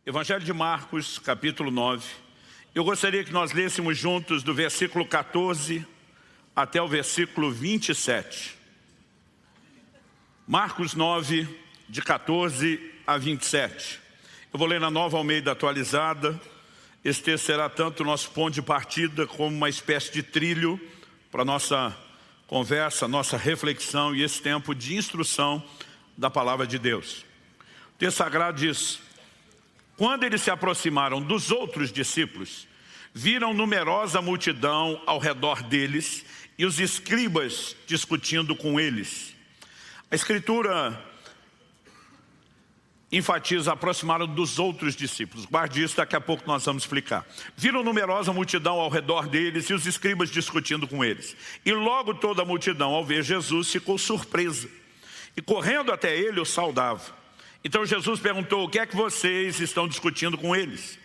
Evangelho de Marcos, capítulo 9. Eu gostaria que nós lêssemos juntos do versículo 14 até o versículo 27. Marcos 9, de 14 a 27. Eu vou ler na Nova Almeida atualizada. Esse texto será tanto o nosso ponto de partida como uma espécie de trilho para a nossa conversa, nossa reflexão e esse tempo de instrução da palavra de Deus. O texto sagrado diz: quando eles se aproximaram dos outros discípulos, viram numerosa multidão ao redor deles e os escribas discutindo com eles. A Escritura enfatiza aproximaram dos outros discípulos. Guarde isso, daqui a pouco nós vamos explicar. Viram numerosa multidão ao redor deles e os escribas discutindo com eles. E logo toda a multidão, ao ver Jesus, ficou surpresa. E correndo até ele, o saudava. Então Jesus perguntou: o que é que vocês estão discutindo com eles?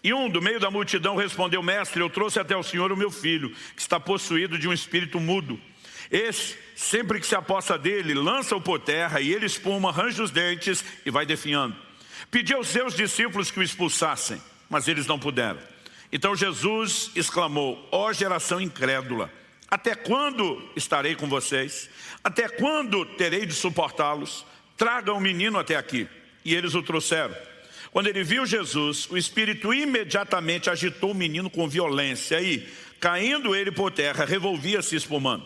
E um do meio da multidão respondeu: mestre, eu trouxe até o Senhor o meu filho, que está possuído de um espírito mudo. Esse, sempre que se aposta dele, lança-o por terra e ele espuma, arranja os dentes e vai definhando. Pediu aos seus discípulos que o expulsassem, mas eles não puderam. Então Jesus exclamou: ó geração incrédula, até quando estarei com vocês? Até quando terei de suportá-los? Tragam o menino até aqui. E eles o trouxeram. Quando ele viu Jesus, o espírito imediatamente agitou o menino com violência e, caindo ele por terra, revolvia-se espumando.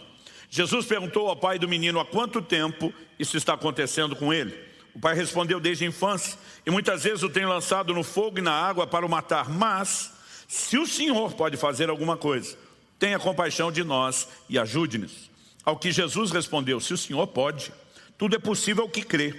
Jesus perguntou ao pai do menino há quanto tempo isso está acontecendo com ele. O pai respondeu: desde a infância, e muitas vezes o tem lançado no fogo e na água para o matar. Mas, se o Senhor pode fazer alguma coisa, tenha compaixão de nós e ajude-nos. Ao que Jesus respondeu: se o Senhor pode, tudo é possível ao que crê.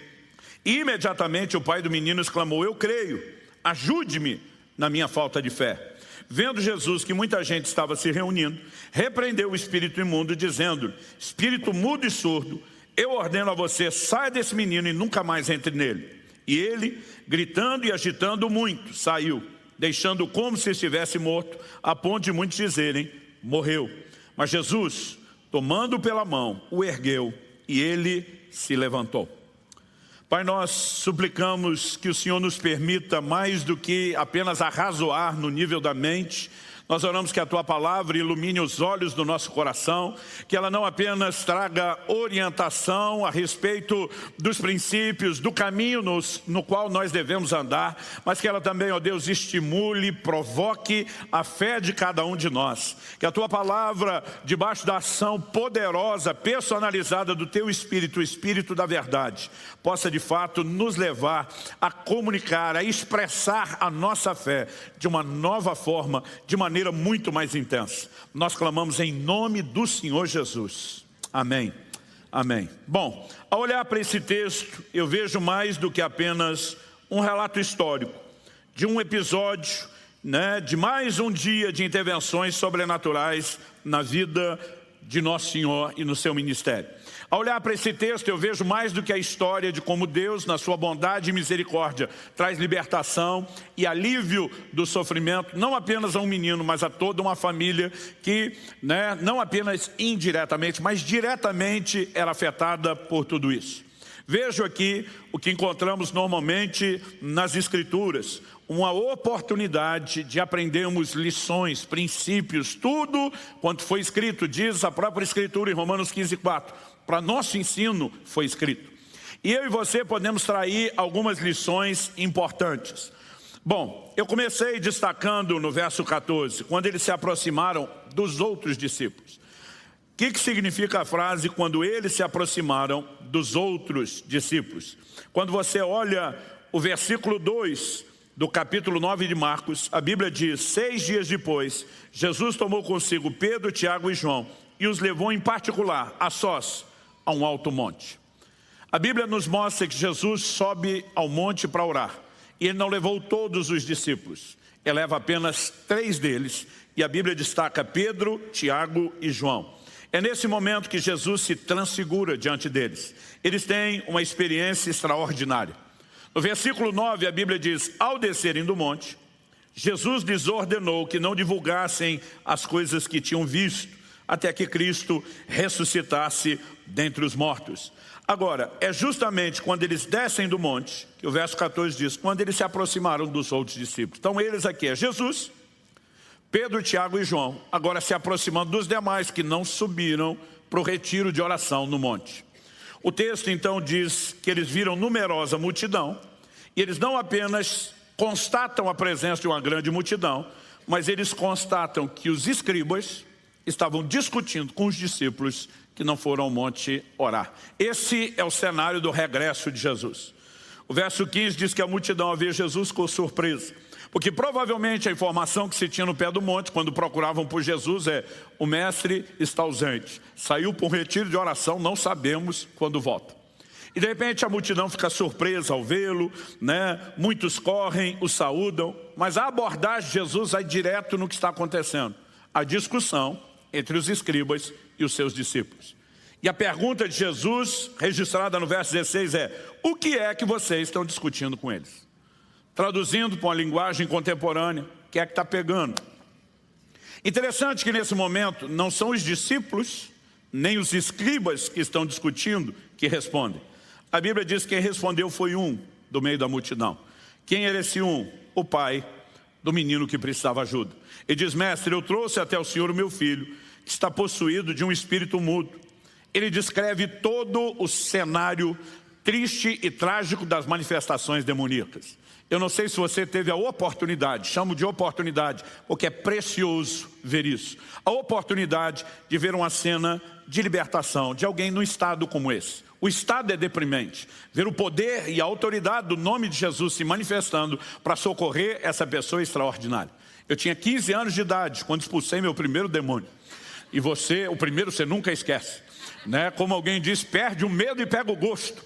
E imediatamente o pai do menino exclamou: eu creio, ajude-me na minha falta de fé. Vendo Jesus que muita gente estava se reunindo, repreendeu o espírito imundo, dizendo: espírito mudo e surdo, eu ordeno a você, saia desse menino e nunca mais entre nele. E ele, gritando e agitando muito, saiu, deixando-o como se estivesse morto, a ponto de muitos dizerem: morreu. Mas Jesus, tomando-o pela mão, o ergueu e ele se levantou. Pai, nós suplicamos que o Senhor nos permita mais do que apenas arrazoar no nível da mente. Nós oramos que a Tua Palavra ilumine os olhos do nosso coração, que ela não apenas traga orientação a respeito dos princípios, do caminho no qual nós devemos andar, mas que ela também, ó Deus, estimule, provoque a fé de cada um de nós. Que a Tua Palavra, debaixo da ação poderosa, personalizada do Teu Espírito, o Espírito da verdade, possa de fato nos levar a comunicar, a expressar a nossa fé de uma nova forma, de maneira muito mais intensa. Nós clamamos em nome do Senhor Jesus. Amém. Amém. Bom, ao olhar para esse texto, eu vejo mais do que apenas um relato histórico, de um episódio, de mais um dia de intervenções sobrenaturais na vida de Nosso Senhor e no seu ministério. Ao olhar para esse texto, eu vejo mais do que a história de como Deus, na sua bondade e misericórdia, traz libertação e alívio do sofrimento, não apenas a um menino, mas a toda uma família que, não apenas indiretamente, mas diretamente era afetada por tudo isso. Vejo aqui o que encontramos normalmente nas Escrituras, uma oportunidade de aprendermos lições, princípios, tudo quanto foi escrito, diz a própria Escritura em Romanos 15:4, para nosso ensino foi escrito. E eu e você podemos trair algumas lições importantes. Bom, eu comecei destacando no verso 14, quando eles se aproximaram dos outros discípulos. O que significa a frase, quando eles se aproximaram dos outros discípulos? Quando você olha o versículo 2 do capítulo 9 de Marcos, a Bíblia diz: 6 dias depois, Jesus tomou consigo Pedro, Tiago e João e os levou em particular, a sós, a um alto monte. A Bíblia nos mostra que Jesus sobe ao monte para orar. E ele não levou todos os discípulos. Ele leva apenas 3 deles. E a Bíblia destaca Pedro, Tiago e João. É nesse momento que Jesus se transfigura diante deles. Eles têm uma experiência extraordinária. No versículo 9, a Bíblia diz: ao descerem do monte, Jesus lhes ordenou que não divulgassem as coisas que tinham visto, até que Cristo ressuscitasse dentre os mortos. Agora, é justamente quando eles descem do monte, que o verso 14 diz, quando eles se aproximaram dos outros discípulos. Então eles aqui é Jesus, Pedro, Tiago e João, agora se aproximando dos demais que não subiram para o retiro de oração no monte. O texto então diz que eles viram numerosa multidão, e eles não apenas constatam a presença de uma grande multidão, mas eles constatam que os escribas estavam discutindo com os discípulos que não foram ao monte orar. Esse é o cenário do regresso de Jesus. O verso 15 diz que a multidão havia Jesus com surpresa, porque provavelmente a informação que se tinha no pé do monte, quando procuravam por Jesus, é: o mestre está ausente, saiu para um retiro de oração, não sabemos quando volta. E de repente a multidão fica surpresa ao vê-lo, né? Muitos correm, o saúdam, mas a abordagem de Jesus vai direto no que está acontecendo: a discussão entre os escribas e os seus discípulos. E a pergunta de Jesus, registrada no verso 16, é: o que é que vocês estão discutindo com eles? Traduzindo para uma linguagem contemporânea, o que é que está pegando? Interessante que nesse momento não são os discípulos, nem os escribas que estão discutindo que respondem. A Bíblia diz que quem respondeu foi um do meio da multidão. Quem era esse um? O pai do menino que precisava ajuda. Ele diz: mestre, eu trouxe até o senhor o meu filho, que está possuído de um espírito mudo. Ele descreve todo o cenário triste e trágico das manifestações demoníacas. Eu não sei se você teve a oportunidade, chamo de oportunidade, porque é precioso ver isso. A oportunidade de ver uma cena de libertação de alguém num estado como esse. O estado é deprimente. Ver o poder e a autoridade do nome de Jesus se manifestando para socorrer essa pessoa extraordinária. Eu tinha 15 anos de idade quando expulsei meu primeiro demônio. E você, o primeiro você nunca esquece, né? Como alguém diz, perde o medo e pega o gosto.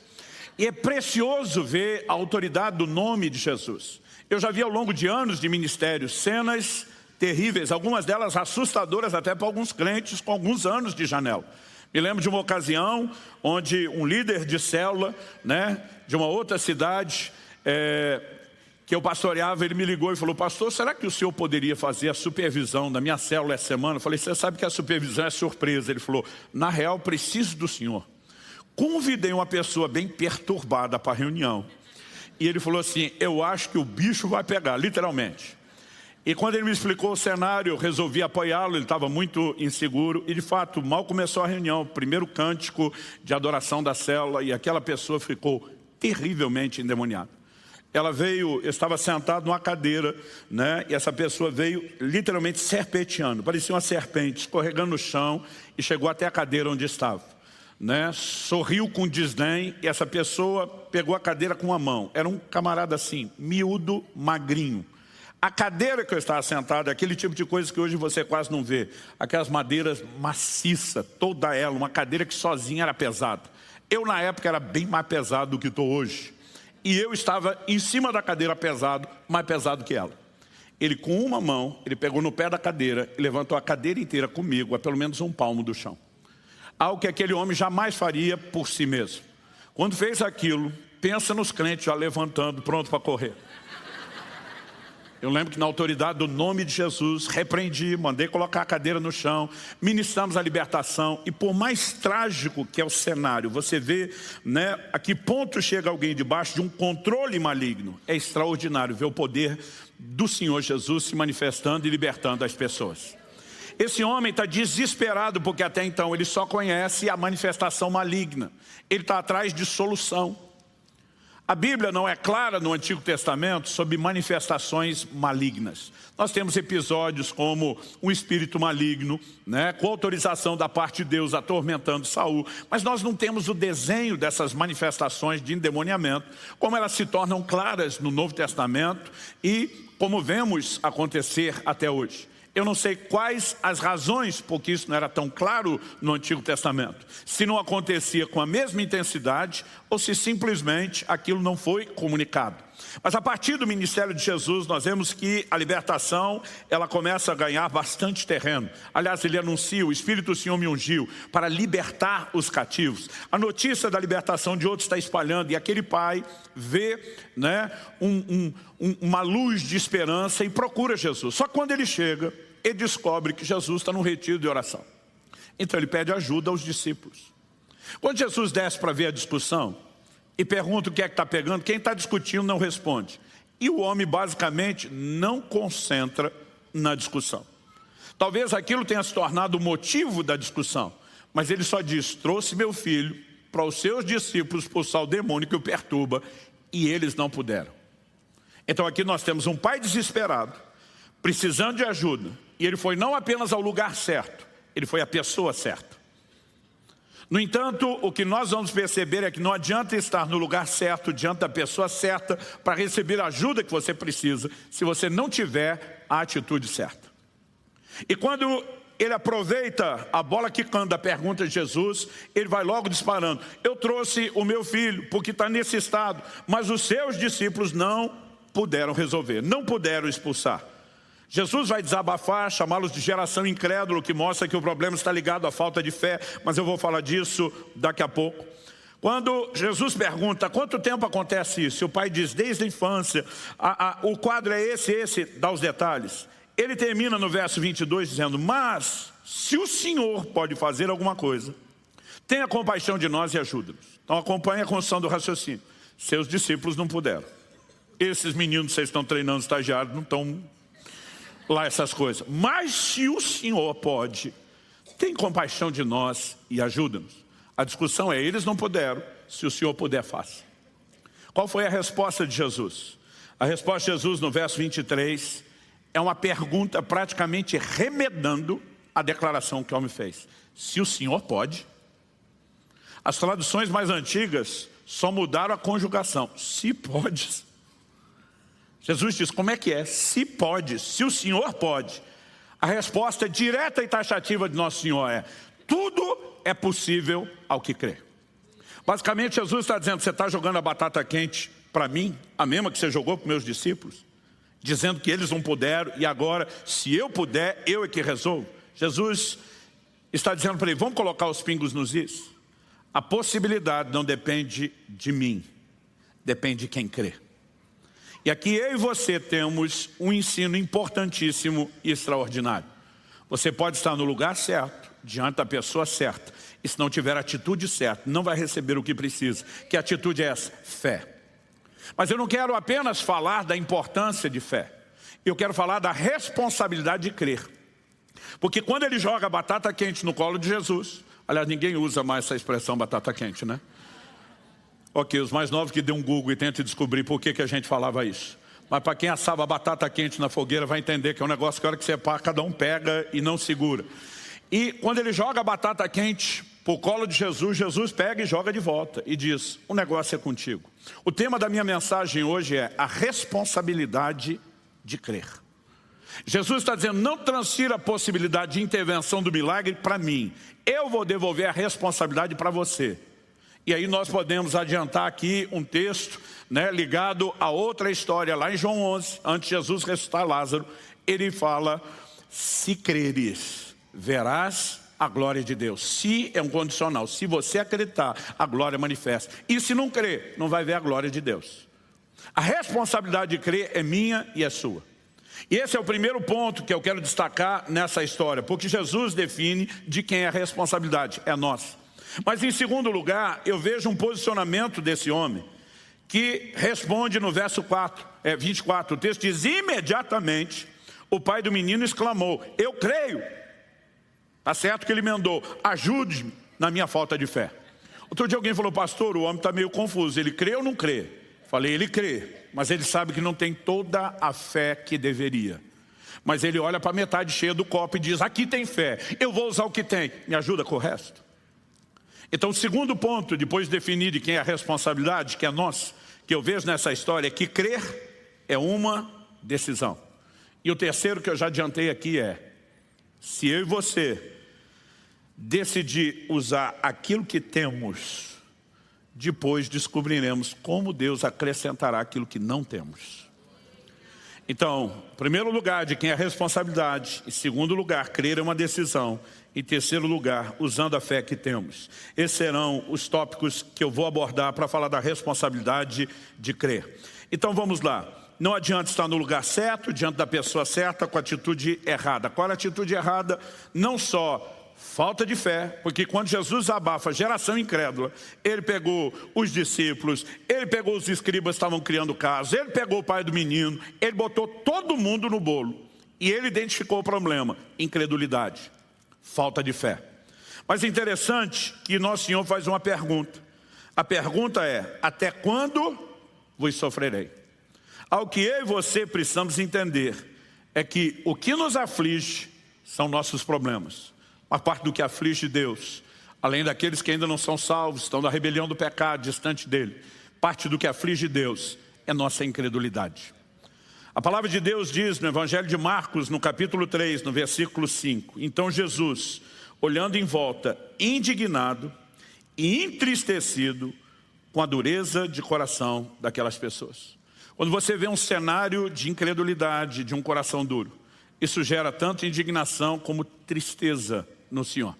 E é precioso ver a autoridade do nome de Jesus. Eu já vi ao longo de anos de ministério cenas terríveis, algumas delas assustadoras até para alguns crentes com alguns anos de janela. Me lembro de uma ocasião onde um líder de célula, né, de uma outra cidade, que eu pastoreava, ele me ligou e falou: pastor, será que o senhor poderia fazer a supervisão da minha célula essa semana? Eu falei: você sabe que a supervisão é surpresa. Ele falou: na real, preciso do senhor. Convidei uma pessoa bem perturbada para a reunião. E ele falou assim: eu acho que o bicho vai pegar, literalmente. E quando ele me explicou o cenário, eu resolvi apoiá-lo, ele estava muito inseguro. E de fato, mal começou a reunião, primeiro cântico de adoração da célula, e aquela pessoa ficou terrivelmente endemoniada. Ela veio, eu estava sentado numa cadeira, né? E essa pessoa veio literalmente serpenteando, parecia uma serpente, escorregando no chão, e chegou até a cadeira onde estava, né? Sorriu com desdém, e essa pessoa pegou a cadeira com a mão. Era um camarada assim, miúdo, magrinho. A cadeira que eu estava sentado é aquele tipo de coisa que hoje você quase não vê. Aquelas madeiras maciças, toda ela, uma cadeira que sozinha era pesada. Eu na época era bem mais pesado do que estou hoje. E eu estava em cima da cadeira pesado, mais pesado que ela. Ele com uma mão, ele pegou no pé da cadeira e levantou a cadeira inteira comigo, a pelo menos um palmo do chão. Algo que aquele homem jamais faria por si mesmo. Quando fez aquilo, pensa nos crentes já levantando, pronto para correr. Eu lembro que na autoridade do nome de Jesus, repreendi, mandei colocar a cadeira no chão, ministramos a libertação. E por mais trágico que é o cenário, você vê, né, a que ponto chega alguém debaixo de um controle maligno. É extraordinário ver o poder do Senhor Jesus se manifestando e libertando as pessoas. Esse homem está desesperado porque até então ele só conhece a manifestação maligna. Ele está atrás de solução. A Bíblia não é clara no Antigo Testamento sobre manifestações malignas. Nós temos episódios como um espírito maligno, né, com autorização da parte de Deus atormentando Saul, mas nós não temos o desenho dessas manifestações de endemoniamento, como elas se tornam claras no Novo Testamento e como vemos acontecer até hoje. Eu não sei quais as razões por que isso não era tão claro no Antigo Testamento. Se não acontecia com a mesma intensidade ou se simplesmente aquilo não foi comunicado. Mas a partir do ministério de Jesus, nós vemos que a libertação, ela começa a ganhar bastante terreno. Aliás, ele anuncia: o Espírito do Senhor me ungiu para libertar os cativos. A notícia da libertação de outros está espalhando, e aquele pai vê, né, uma luz de esperança e procura Jesus. Só que quando ele chega, ele descobre que Jesus está num retiro de oração. Então ele pede ajuda aos discípulos. Quando Jesus desce para ver a discussão e pergunta o que é que está pegando, quem está discutindo não responde. E o homem basicamente não concentra na discussão. Talvez aquilo tenha se tornado o motivo da discussão, mas ele só diz: trouxe meu filho para os seus discípulos expulsar o demônio que o perturba, e eles não puderam. Então aqui nós temos um pai desesperado, precisando de ajuda, e ele foi não apenas ao lugar certo, ele foi à pessoa certa. No entanto, o que nós vamos perceber é que não adianta estar no lugar certo, diante da pessoa certa, para receber a ajuda que você precisa, se você não tiver a atitude certa. E quando ele aproveita a bola quicando da pergunta de Jesus, ele vai logo disparando: eu trouxe o meu filho porque está nesse estado, mas os seus discípulos não puderam resolver, não puderam expulsar. Jesus vai desabafar, chamá-los de geração incrédula, que mostra que o problema está ligado à falta de fé, mas eu vou falar disso daqui a pouco. Quando Jesus pergunta: quanto tempo acontece isso? E o pai diz: desde a infância. O quadro é esse, dá os detalhes. Ele termina no verso 22 dizendo: mas se o Senhor pode fazer alguma coisa, tenha compaixão de nós e ajuda-nos. Então acompanhe a construção do raciocínio. Seus discípulos não puderam. Esses meninos que vocês estão treinando, estagiários, não estão lá essas coisas. Mas se o Senhor pode, tem compaixão de nós e ajuda-nos. A discussão é: eles não puderam, se o Senhor puder, faça. Qual foi a resposta de Jesus? A resposta de Jesus no verso 23 é uma pergunta praticamente remedando a declaração que o homem fez. Se o Senhor pode. As traduções mais antigas só mudaram a conjugação. Se pode. Jesus diz: como é que é? Se pode, se o Senhor pode. A resposta direta e taxativa de Nosso Senhor é: tudo é possível ao que crê. Basicamente Jesus está dizendo: você está jogando a batata quente para mim, a mesma que você jogou para meus discípulos, dizendo que eles não puderam, e agora, se eu puder, eu é que resolvo. Jesus está dizendo para ele: vamos colocar os pingos nos is. A possibilidade não depende de mim, depende de quem crê. E aqui eu e você temos um ensino importantíssimo e extraordinário. Você pode estar no lugar certo, diante da pessoa certa, e se não tiver a atitude certa, não vai receber o que precisa. Que atitude é essa? Fé. Mas eu não quero apenas falar da importância de fé. Eu quero falar da responsabilidade de crer. Porque quando ele joga a batata quente no colo de Jesus, aliás, ninguém usa mais essa expressão batata quente, né? Ok, os mais novos que dêem um Google e tentem descobrir por que a gente falava isso. Mas para quem assava batata quente na fogueira vai entender que é um negócio que a hora que você pá, cada um pega e não segura. E quando ele joga a batata quente para o colo de Jesus, Jesus pega e joga de volta e diz: o negócio é contigo. O tema da minha mensagem hoje é a responsabilidade de crer. Jesus está dizendo: não transfira a possibilidade de intervenção do milagre para mim. Eu vou devolver a responsabilidade para você. E aí nós podemos adiantar aqui um texto, né, ligado a outra história. Lá em João 11, antes de Jesus ressuscitar Lázaro, ele fala: se creres, verás a glória de Deus. Se é um condicional. Se você acreditar, a glória manifesta. E se não crer, não vai ver a glória de Deus. A responsabilidade de crer é minha e é sua. E esse é o primeiro ponto que eu quero destacar nessa história, porque Jesus define de quem é a responsabilidade, é nossa. Mas em segundo lugar, eu vejo um posicionamento desse homem que responde no verso 24. O texto diz: imediatamente o pai do menino exclamou: eu creio. Está certo que ele emendou: ajude-me na minha falta de fé. Outro dia alguém falou: pastor, o homem está meio confuso, ele crê ou não crê? Falei: ele crê, mas ele sabe que não tem toda a fé que deveria. Mas ele olha para a metade cheia do copo e diz: aqui tem fé, eu vou usar o que tem, me ajuda com o resto. Então o segundo ponto, depois de definir de quem é a responsabilidade, que é nossa, que eu vejo nessa história, é que crer é uma decisão. E o terceiro que eu já adiantei aqui é: se eu e você decidir usar aquilo que temos, depois descobriremos como Deus acrescentará aquilo que não temos. Então, em primeiro lugar, de quem é a responsabilidade. Em segundo lugar, crer é uma decisão. Em terceiro lugar, usando a fé que temos. Esses serão os tópicos que eu vou abordar para falar da responsabilidade de crer. Então vamos lá. Não adianta estar no lugar certo, diante da pessoa certa, com a atitude errada. Qual é a atitude errada? Não só Falta de fé, porque quando Jesus abafa a geração incrédula, ele pegou os discípulos, ele pegou os escribas que estavam criando casos, ele pegou o pai do menino, ele botou todo mundo no bolo. E ele identificou o problema: incredulidade, falta de fé. Mas é interessante que nosso Senhor faz uma pergunta. A pergunta é: até quando vos sofrerei? Ao que eu e você precisamos entender é que o que nos aflige são nossos problemas. A parte do que aflige Deus, além daqueles que ainda não são salvos, estão na rebelião do pecado, distante dele, parte do que aflige Deus é nossa incredulidade. A palavra de Deus diz no Evangelho de Marcos, no capítulo 3, no versículo 5, então Jesus, olhando em volta, indignado e entristecido com a dureza de coração daquelas pessoas. Quando você vê um cenário de incredulidade, de um coração duro, isso gera tanto indignação como tristeza no Senhor.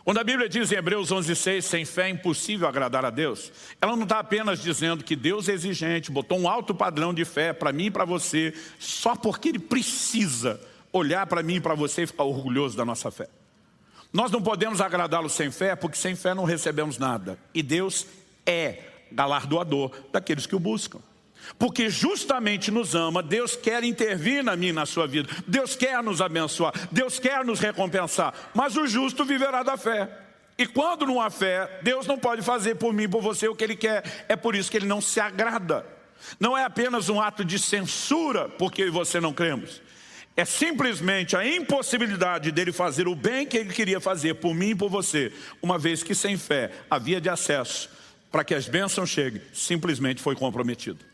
Quando a Bíblia diz em Hebreus 11:6, sem fé é impossível agradar a Deus, ela não está apenas dizendo que Deus é exigente, botou um alto padrão de fé para mim e para você, só porque Ele precisa olhar para mim e para você e ficar orgulhoso da nossa fé. Nós não podemos agradá-lo sem fé, porque sem fé não recebemos nada. E Deus é galardoador daqueles que o buscam. Porque justamente nos ama, Deus quer intervir na minha e na sua vida. Deus quer nos abençoar, Deus quer nos recompensar. Mas o justo viverá da fé. E quando não há fé, Deus não pode fazer por mim e por você o que Ele quer. É por isso que Ele não se agrada. Não é apenas um ato de censura porque eu e você não cremos. É simplesmente a impossibilidade dele fazer o bem que Ele queria fazer por mim e por você. Uma vez que sem fé, a via de acesso para que as bênçãos cheguem, simplesmente foi comprometido.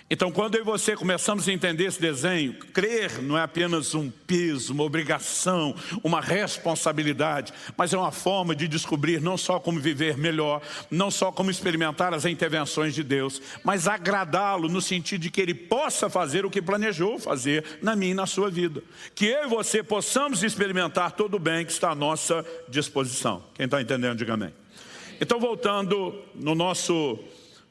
Então, quando eu e você começamos a entender esse desenho, crer não é apenas um peso, uma obrigação, uma responsabilidade, mas é uma forma de descobrir não só como viver melhor, não só como experimentar as intervenções de Deus, mas agradá-lo no sentido de que Ele possa fazer o que planejou fazer na minha e na sua vida. Que eu e você possamos experimentar todo o bem que está à nossa disposição. Quem está entendendo, diga amém. Então, voltando no nosso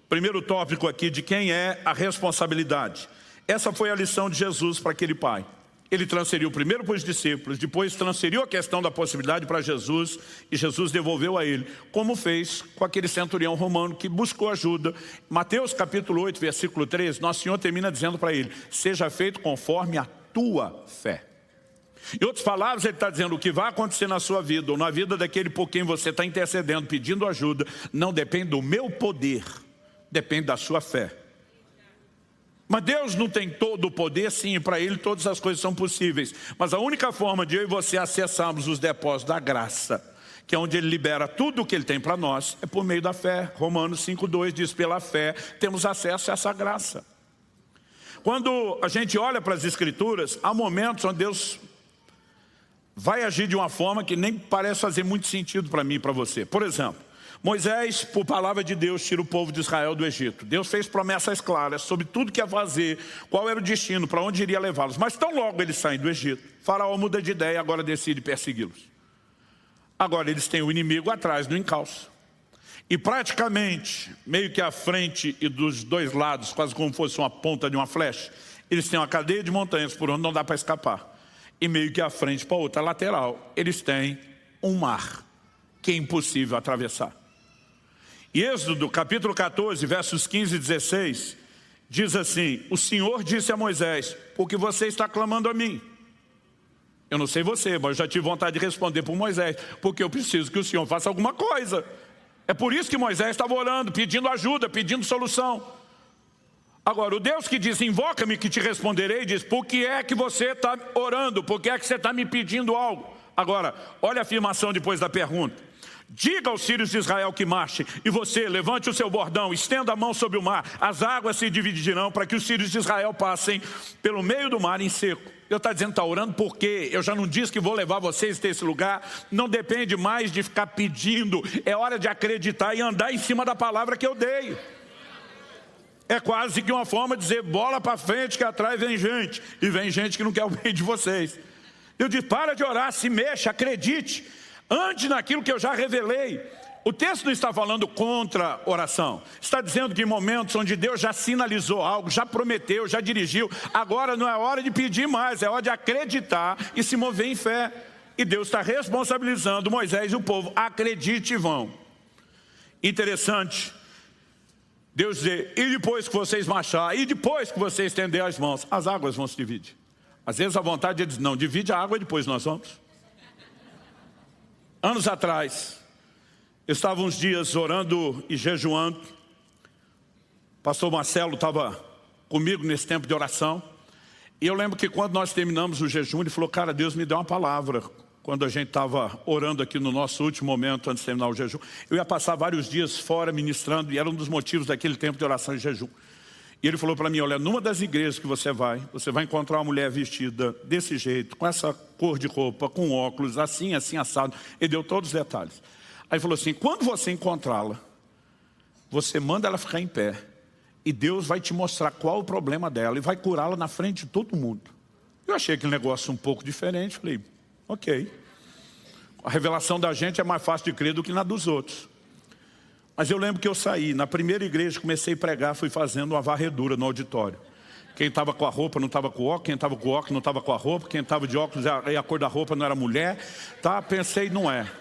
primeiro tópico aqui de quem é a responsabilidade. Essa foi a lição de Jesus para aquele pai. Ele transferiu primeiro para os discípulos, depois transferiu a questão da possibilidade para Jesus, e Jesus devolveu a ele, como fez com aquele centurião romano que buscou ajuda. Mateus capítulo 8, versículo 13, Nosso Senhor termina dizendo para ele: seja feito conforme a tua fé. Em outras palavras, ele está dizendo: o que vai acontecer na sua vida, ou na vida daquele por quem você está intercedendo, pedindo ajuda, não depende do meu poder, depende da sua fé. Mas Deus não tem todo o poder, sim, para Ele todas as coisas são possíveis. Mas a única forma de eu e você acessarmos os depósitos da graça, que é onde Ele libera tudo o que Ele tem para nós, é por meio da fé. Romanos 5:2 diz: pela fé temos acesso a essa graça. Quando a gente olha para as Escrituras, há momentos onde Deus vai agir de uma forma que nem parece fazer muito sentido para mim e para você. Por exemplo, Moisés, por palavra de Deus, tira o povo de Israel do Egito. Deus fez promessas claras sobre tudo que ia fazer, qual era o destino, para onde iria levá-los. Mas tão logo eles saem do Egito, Faraó muda de ideia e agora decide persegui-los. Agora eles têm o inimigo atrás no encalço. E praticamente, meio que à frente e dos dois lados, quase como fosse uma ponta de uma flecha, eles têm uma cadeia de montanhas por onde não dá para escapar. E meio que à frente para a outra lateral, eles têm um mar que é impossível atravessar. E Êxodo, capítulo 14, versos 15 e 16, diz assim: o Senhor disse a Moisés: por que você está clamando a mim? Eu não sei você, mas eu já tive vontade de responder por Moisés: porque eu preciso que o Senhor faça alguma coisa. É por isso que Moisés estava orando, pedindo ajuda, pedindo solução. Agora, o Deus que diz: invoca-me que te responderei, diz: por que é que você está orando? Por que é que você está me pedindo algo? Agora, olha a afirmação depois da pergunta: diga aos filhos de Israel que marchem, e você levante o seu bordão, estenda a mão sobre o mar, as águas se dividirão para que os filhos de Israel passem pelo meio do mar em seco. Deus está dizendo: está orando porque eu já não disse que vou levar vocês até esse lugar. Não depende mais de ficar pedindo, é hora de acreditar e andar em cima da palavra que eu dei. É quase que uma forma de dizer: bola para frente que atrás vem gente, e vem gente que não quer o bem de vocês. Eu disse: para de orar, se mexa, acredite, ande naquilo que eu já revelei. O texto não está falando contra oração. Está dizendo que em momentos onde Deus já sinalizou algo, já prometeu, já dirigiu, agora não é hora de pedir mais, é hora de acreditar e se mover em fé. E Deus está responsabilizando Moisés e o povo. Acredite e vão. Interessante. Deus diz, e depois que vocês marcharem, e depois que vocês estenderem as mãos, as águas vão se dividir. Às vezes a vontade é dizer, não, divide a água e depois nós vamos. Anos atrás, eu estava uns dias orando e jejuando. O pastor Marcelo estava comigo nesse tempo de oração. E eu lembro que quando nós terminamos o jejum, ele falou, cara, Deus me deu uma palavra. Quando a gente estava orando aqui no nosso último momento, antes de terminar o jejum, eu ia passar vários dias fora ministrando, e era um dos motivos daquele tempo de oração e jejum. E ele falou para mim, olha, numa das igrejas que você vai encontrar uma mulher vestida desse jeito, com essa cor de roupa, com óculos, assim, assim, assado. Ele deu todos os detalhes. Aí ele falou assim, quando você encontrá-la, você manda ela ficar em pé, e Deus vai te mostrar qual o problema dela, e vai curá-la na frente de todo mundo. Eu achei aquele negócio um pouco diferente, falei, ok. A revelação da gente é mais fácil de crer do que na dos outros. Mas eu lembro que eu saí, na primeira igreja, comecei a pregar, fui fazendo uma varredura no auditório. Quem estava com a roupa não estava com o óculos, quem estava com o óculos não estava com a roupa, quem estava de óculos e a cor da roupa não era mulher. Tá? Pensei, não é.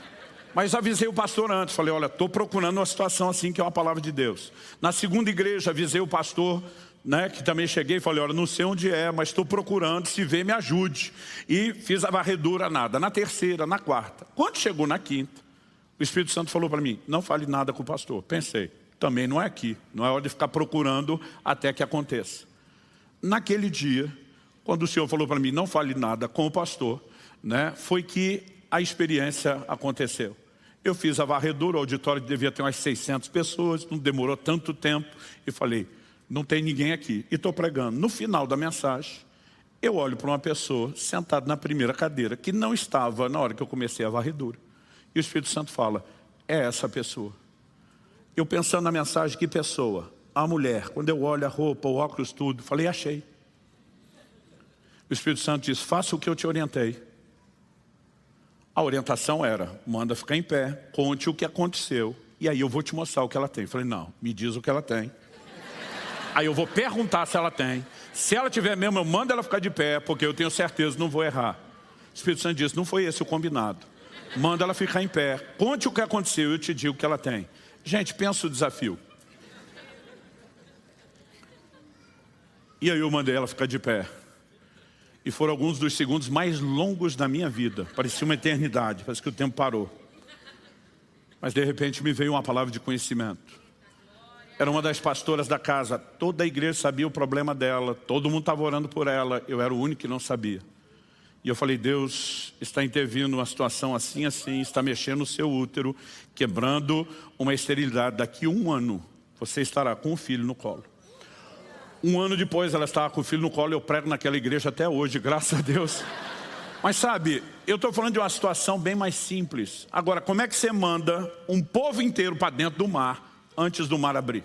Mas avisei o pastor antes, falei, olha, estou procurando uma situação assim que é uma palavra de Deus. Na segunda igreja, avisei o pastor, que também cheguei e falei, olha, não sei onde é, mas estou procurando, se vê, me ajude. E fiz a varredura, nada. Na terceira, na quarta. Quando chegou na quinta, o Espírito Santo falou para mim, não fale nada com o pastor. Pensei, também não é aqui, não é hora de ficar procurando até que aconteça. Naquele dia, quando o Senhor falou para mim, não fale nada com o pastor, foi que a experiência aconteceu. Eu fiz a varredura, o auditório devia ter umas 600 pessoas, não demorou tanto tempo, e falei, não tem ninguém aqui, e estou pregando. No final da mensagem, eu olho para uma pessoa sentada na primeira cadeira, que não estava na hora que eu comecei a varredura. E o Espírito Santo fala, é essa pessoa. Eu pensando na mensagem, que pessoa? A mulher. Quando eu olho a roupa, o óculos, tudo, falei, achei. O Espírito Santo diz, faça o que eu te orientei. A orientação era, manda ficar em pé, conte o que aconteceu, e aí eu vou te mostrar o que ela tem. Falei, não, me diz o que ela tem. Aí eu vou perguntar se ela tem. Se ela tiver mesmo, eu mando ela ficar de pé, porque eu tenho certeza, não vou errar. O Espírito Santo disse, não foi esse o combinado. Manda ela ficar em pé, conte o que aconteceu e eu te digo o que ela tem. Gente, pensa o desafio. E aí eu mandei ela ficar de pé. E foram alguns dos segundos mais longos da minha vida. Parecia uma eternidade, parece que o tempo parou. Mas de repente me veio uma palavra de conhecimento. Era uma das pastoras da casa, toda a igreja sabia o problema dela, todo mundo estava orando por ela, eu era o único que não sabia. E eu falei, Deus está intervindo numa situação assim, assim, está mexendo no seu útero, quebrando uma esterilidade. Daqui a 1 ano, você estará com o filho no colo. 1 ano depois, ela estava com o filho no colo, eu prego naquela igreja até hoje, graças a Deus. Mas sabe, eu estou falando de uma situação bem mais simples. Agora, como é que você manda um povo inteiro para dentro do mar, antes do mar abrir?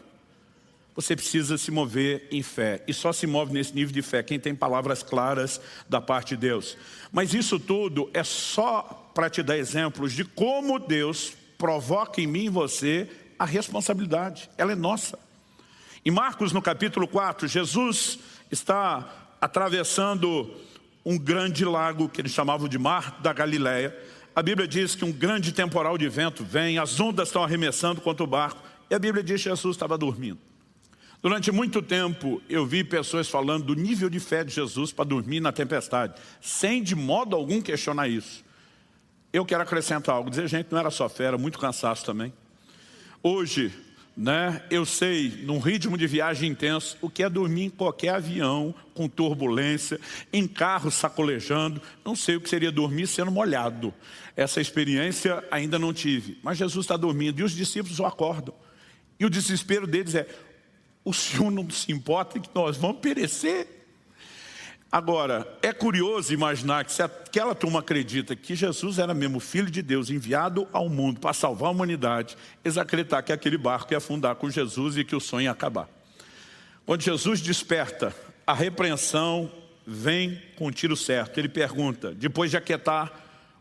Você precisa se mover em fé. E só se move nesse nível de fé quem tem palavras claras da parte de Deus. Mas isso tudo é só para te dar exemplos de como Deus provoca em mim e você a responsabilidade. Ela é nossa. Em Marcos, no capítulo 4, Jesus está atravessando um grande lago que eles chamavam de Mar da Galileia. A Bíblia diz que um grande temporal de vento vem, as ondas estão arremessando contra o barco. E a Bíblia diz que Jesus estava dormindo. Durante muito tempo eu vi pessoas falando do nível de fé de Jesus para dormir na tempestade, sem de modo algum questionar isso. Eu quero acrescentar algo, dizer, gente, não era só fé, era muito cansaço também. Hoje, eu sei, num ritmo de viagem intenso, o que é dormir em qualquer avião, com turbulência, em carro sacolejando, não sei o que seria dormir sendo molhado. Essa experiência ainda não tive, mas Jesus está dormindo e os discípulos o acordam. E o desespero deles é, o Senhor não se importa que nós vamos perecer? Agora, é curioso imaginar que se aquela turma acredita que Jesus era mesmo Filho de Deus, enviado ao mundo para salvar a humanidade, eles acreditar que aquele barco ia afundar com Jesus e que o sonho ia acabar. Quando Jesus desperta, a repreensão vem com o tiro certo. Ele pergunta, depois de aquietar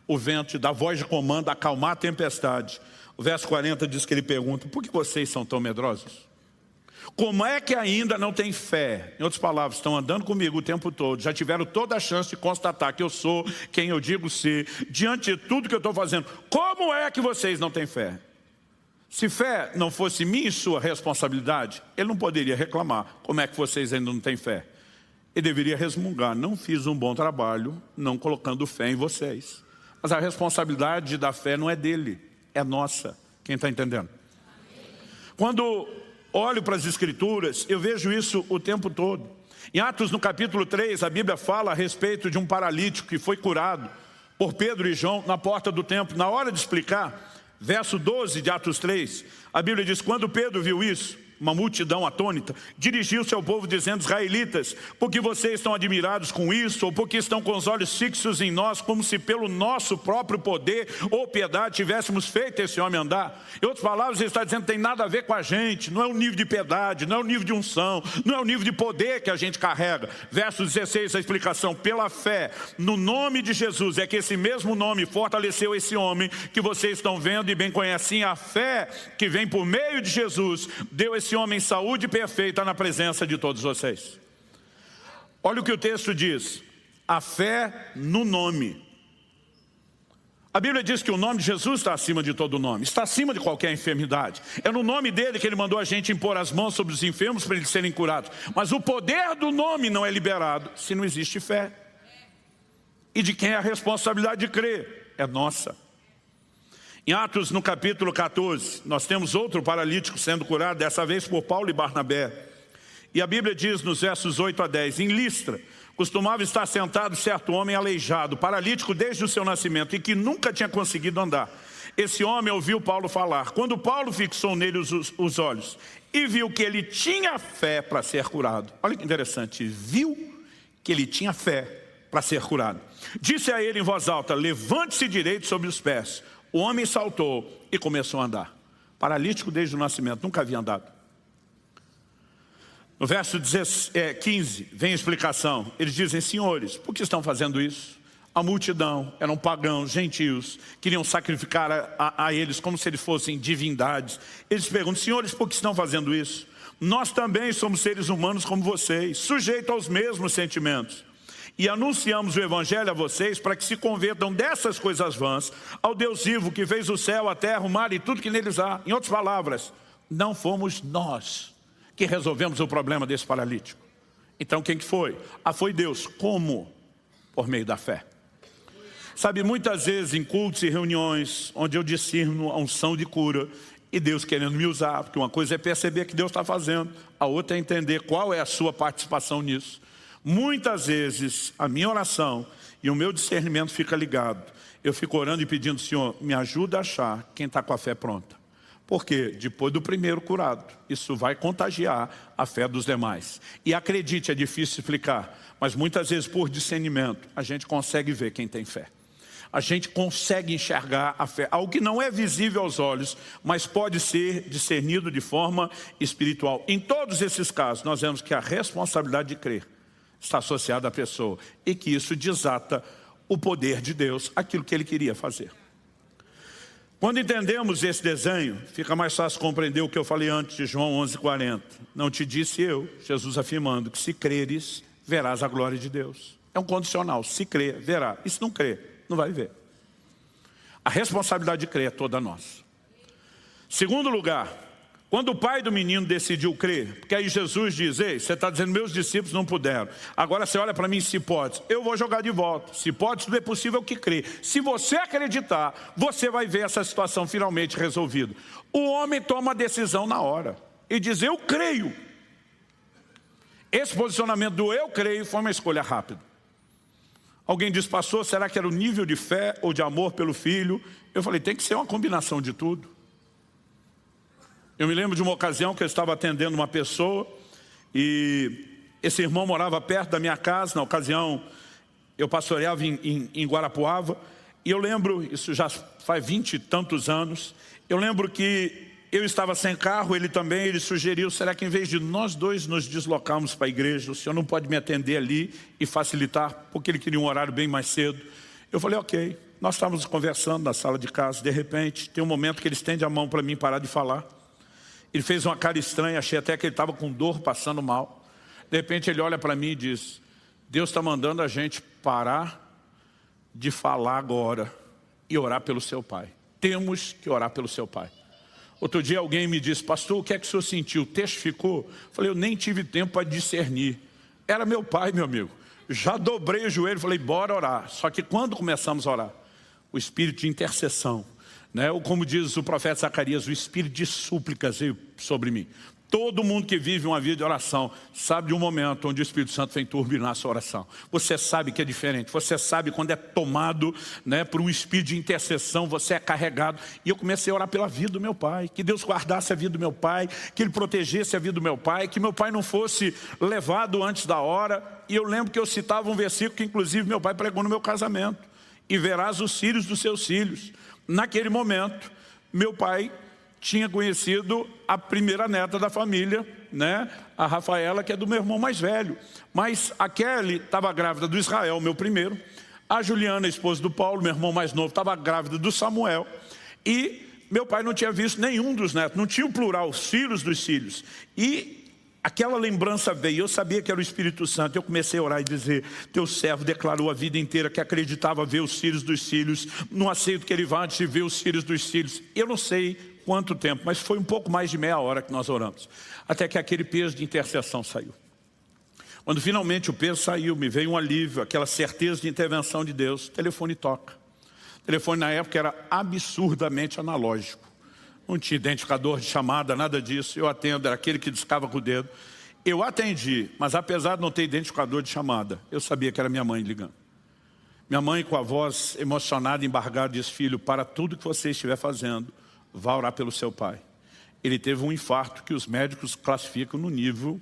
o vento, da voz de comando, acalmar a tempestade. O verso 40 diz que ele pergunta, por que vocês são tão medrosos? Como é que ainda não tem fé? Em outras palavras, estão andando comigo o tempo todo, já tiveram toda a chance de constatar que eu sou quem eu digo ser, diante de tudo que eu estou fazendo. Como é que vocês não têm fé? Se fé não fosse minha e sua responsabilidade, ele não poderia reclamar. Como é que vocês ainda não têm fé? Ele deveria resmungar, não fiz um bom trabalho, não colocando fé em vocês. Mas a responsabilidade da fé não é dele, é nossa. Quem está entendendo? Quando olho para as Escrituras, eu vejo isso o tempo todo. Em Atos, no capítulo 3, a Bíblia fala a respeito de um paralítico que foi curado por Pedro e João na porta do templo. Na hora de explicar, verso 12 de Atos 3, a Bíblia diz, quando Pedro viu isso, uma multidão atônita, dirigiu-se ao povo dizendo, israelitas, por que vocês estão admirados com isso, ou porque estão com os olhos fixos em nós, como se pelo nosso próprio poder ou piedade tivéssemos feito esse homem andar? Em outras palavras, ele está dizendo, tem nada a ver com a gente, não é o nível de piedade, não é o nível de unção, não é o nível de poder que a gente carrega. Verso 16, a explicação, pela fé, no nome de Jesus, é que esse mesmo nome fortaleceu esse homem que vocês estão vendo e bem conhecem. A fé que vem por meio de Jesus, deu esse homem saúde perfeita na presença de todos vocês. Olha o que o texto diz, a fé no nome. A Bíblia diz que o nome de Jesus está acima de todo nome, está acima de qualquer enfermidade. É no nome dele que ele mandou a gente impor as mãos sobre os enfermos para eles serem curados. Mas o poder do nome não é liberado se não existe fé. E de quem é a responsabilidade de crer? É nossa. Em Atos, no capítulo 14, nós temos outro paralítico sendo curado, dessa vez por Paulo e Barnabé. E a Bíblia diz nos versos 8 a 10, em Listra, costumava estar sentado certo homem aleijado, paralítico desde o seu nascimento, e que nunca tinha conseguido andar. Esse homem ouviu Paulo falar. Quando Paulo fixou nele os olhos e viu que ele tinha fé para ser curado. Olha que interessante, viu que ele tinha fé para ser curado. Disse a ele em voz alta, levante-se direito sobre os pés. O homem saltou e começou a andar. Paralítico desde o nascimento, nunca havia andado. No verso 15, vem a explicação. Eles dizem, senhores, por que estão fazendo isso? A multidão, eram pagãos, gentios, queriam sacrificar a eles como se eles fossem divindades. Eles perguntam, senhores, por que estão fazendo isso? Nós também somos seres humanos como vocês, sujeitos aos mesmos sentimentos. E anunciamos o Evangelho a vocês para que se convertam dessas coisas vãs ao Deus vivo que fez o céu, a terra, o mar e tudo que neles há. Em outras palavras, não fomos nós que resolvemos o problema desse paralítico. Então quem que foi? Foi Deus. Como? Por meio da fé. Sabe, muitas vezes em cultos e reuniões onde eu discerno a unção de cura e Deus querendo me usar, porque uma coisa é perceber que Deus está fazendo, a outra é entender qual é a sua participação nisso. Muitas vezes a minha oração e o meu discernimento fica ligado. Eu fico orando e pedindo, Senhor, me ajuda a achar quem está com a fé pronta. Porque depois do primeiro curado, isso vai contagiar a fé dos demais. E acredite, é difícil explicar, mas muitas vezes por discernimento a gente consegue ver quem tem fé. A gente consegue enxergar a fé, algo que não é visível aos olhos, mas pode ser discernido de forma espiritual. Em todos esses casos, nós vemos que a responsabilidade de crer está associada à pessoa e que isso desata o poder de Deus, aquilo que Ele queria fazer. Quando entendemos esse desenho, fica mais fácil compreender o que eu falei antes de João 11:40. Não te disse eu, Jesus afirmando, que se creres, verás a glória de Deus. É um condicional, se crer, verá. E se não crer, não vai ver. A responsabilidade de crer é toda nossa. Segundo lugar, quando o pai do menino decidiu crer, porque aí Jesus diz, ei, você está dizendo, meus discípulos não puderam. Agora você olha para mim, se pode, eu vou jogar de volta. Se pode, tudo é possível que crê. Se você acreditar, você vai ver essa situação finalmente resolvida. O homem toma a decisão na hora e diz, eu creio. Esse posicionamento do eu creio foi uma escolha rápida. Alguém diz, pastor, será que era o nível de fé ou de amor pelo filho? Eu falei, tem que ser uma combinação de tudo. Eu me lembro de uma ocasião que eu estava atendendo uma pessoa e esse irmão morava perto da minha casa. Na ocasião, eu pastoreava em Guarapuava. E eu lembro, isso já faz 20 e tantos anos, eu lembro que eu estava sem carro, ele também, ele sugeriu, será que em vez de nós dois nos deslocarmos para a igreja, o senhor não pode me atender ali e facilitar, porque ele queria um horário bem mais cedo. Eu falei, ok. Nós estávamos conversando na sala de casa, de repente, tem um momento que ele estende a mão para mim parar de falar. Ele fez uma cara estranha, achei até que ele estava com dor, passando mal. De repente ele olha para mim e diz, Deus está mandando a gente parar de falar agora e orar pelo seu pai. Temos que orar pelo seu pai. Outro dia alguém me disse, pastor, o que é que o senhor sentiu? Testificou? Eu falei, eu nem tive tempo para discernir. Era meu pai, meu amigo. Já dobrei o joelho e falei, bora orar. Só que quando começamos a orar, o espírito de intercessão, né? Ou como diz o profeta Zacarias, o espírito de súplicas veio sobre mim. Todo mundo que vive uma vida de oração sabe de um momento onde o Espírito Santo vem turbinar a sua oração. Você sabe que é diferente. Você sabe quando é tomado, né, por um espírito de intercessão, você é carregado. E eu comecei a orar pela vida do meu pai. Que Deus guardasse a vida do meu pai, que Ele protegesse a vida do meu pai, que meu pai não fosse levado antes da hora. E eu lembro que eu citava um versículo que inclusive meu pai pregou no meu casamento. E verás os filhos dos seus filhos. Naquele momento, meu pai tinha conhecido a primeira neta da família, né? A Rafaela, que é do meu irmão mais velho. Mas a Kelly estava grávida do Israel, meu primeiro. A Juliana, esposa do Paulo, meu irmão mais novo, estava grávida do Samuel. E meu pai não tinha visto nenhum dos netos, não tinha o plural, os filhos dos filhos. E aquela lembrança veio, eu sabia que era o Espírito Santo. Eu comecei a orar e dizer, teu servo declarou a vida inteira que acreditava ver os filhos dos filhos. Não aceito que ele vá antes de ver os filhos dos filhos. Eu não sei quanto tempo, mas foi um pouco mais de meia hora que nós oramos. Até que aquele peso de intercessão saiu. Quando finalmente o peso saiu, me veio um alívio, aquela certeza de intervenção de Deus. O telefone toca. O telefone na época era absurdamente analógico. Não tinha identificador de chamada, nada disso. Eu atendo, era aquele que discava com o dedo. Eu atendi, mas apesar de não ter identificador de chamada, eu sabia que era minha mãe ligando. Minha mãe, com a voz emocionada, embargada, disse, filho, para tudo que você estiver fazendo, vá orar pelo seu pai. Ele teve um infarto que os médicos classificam no nível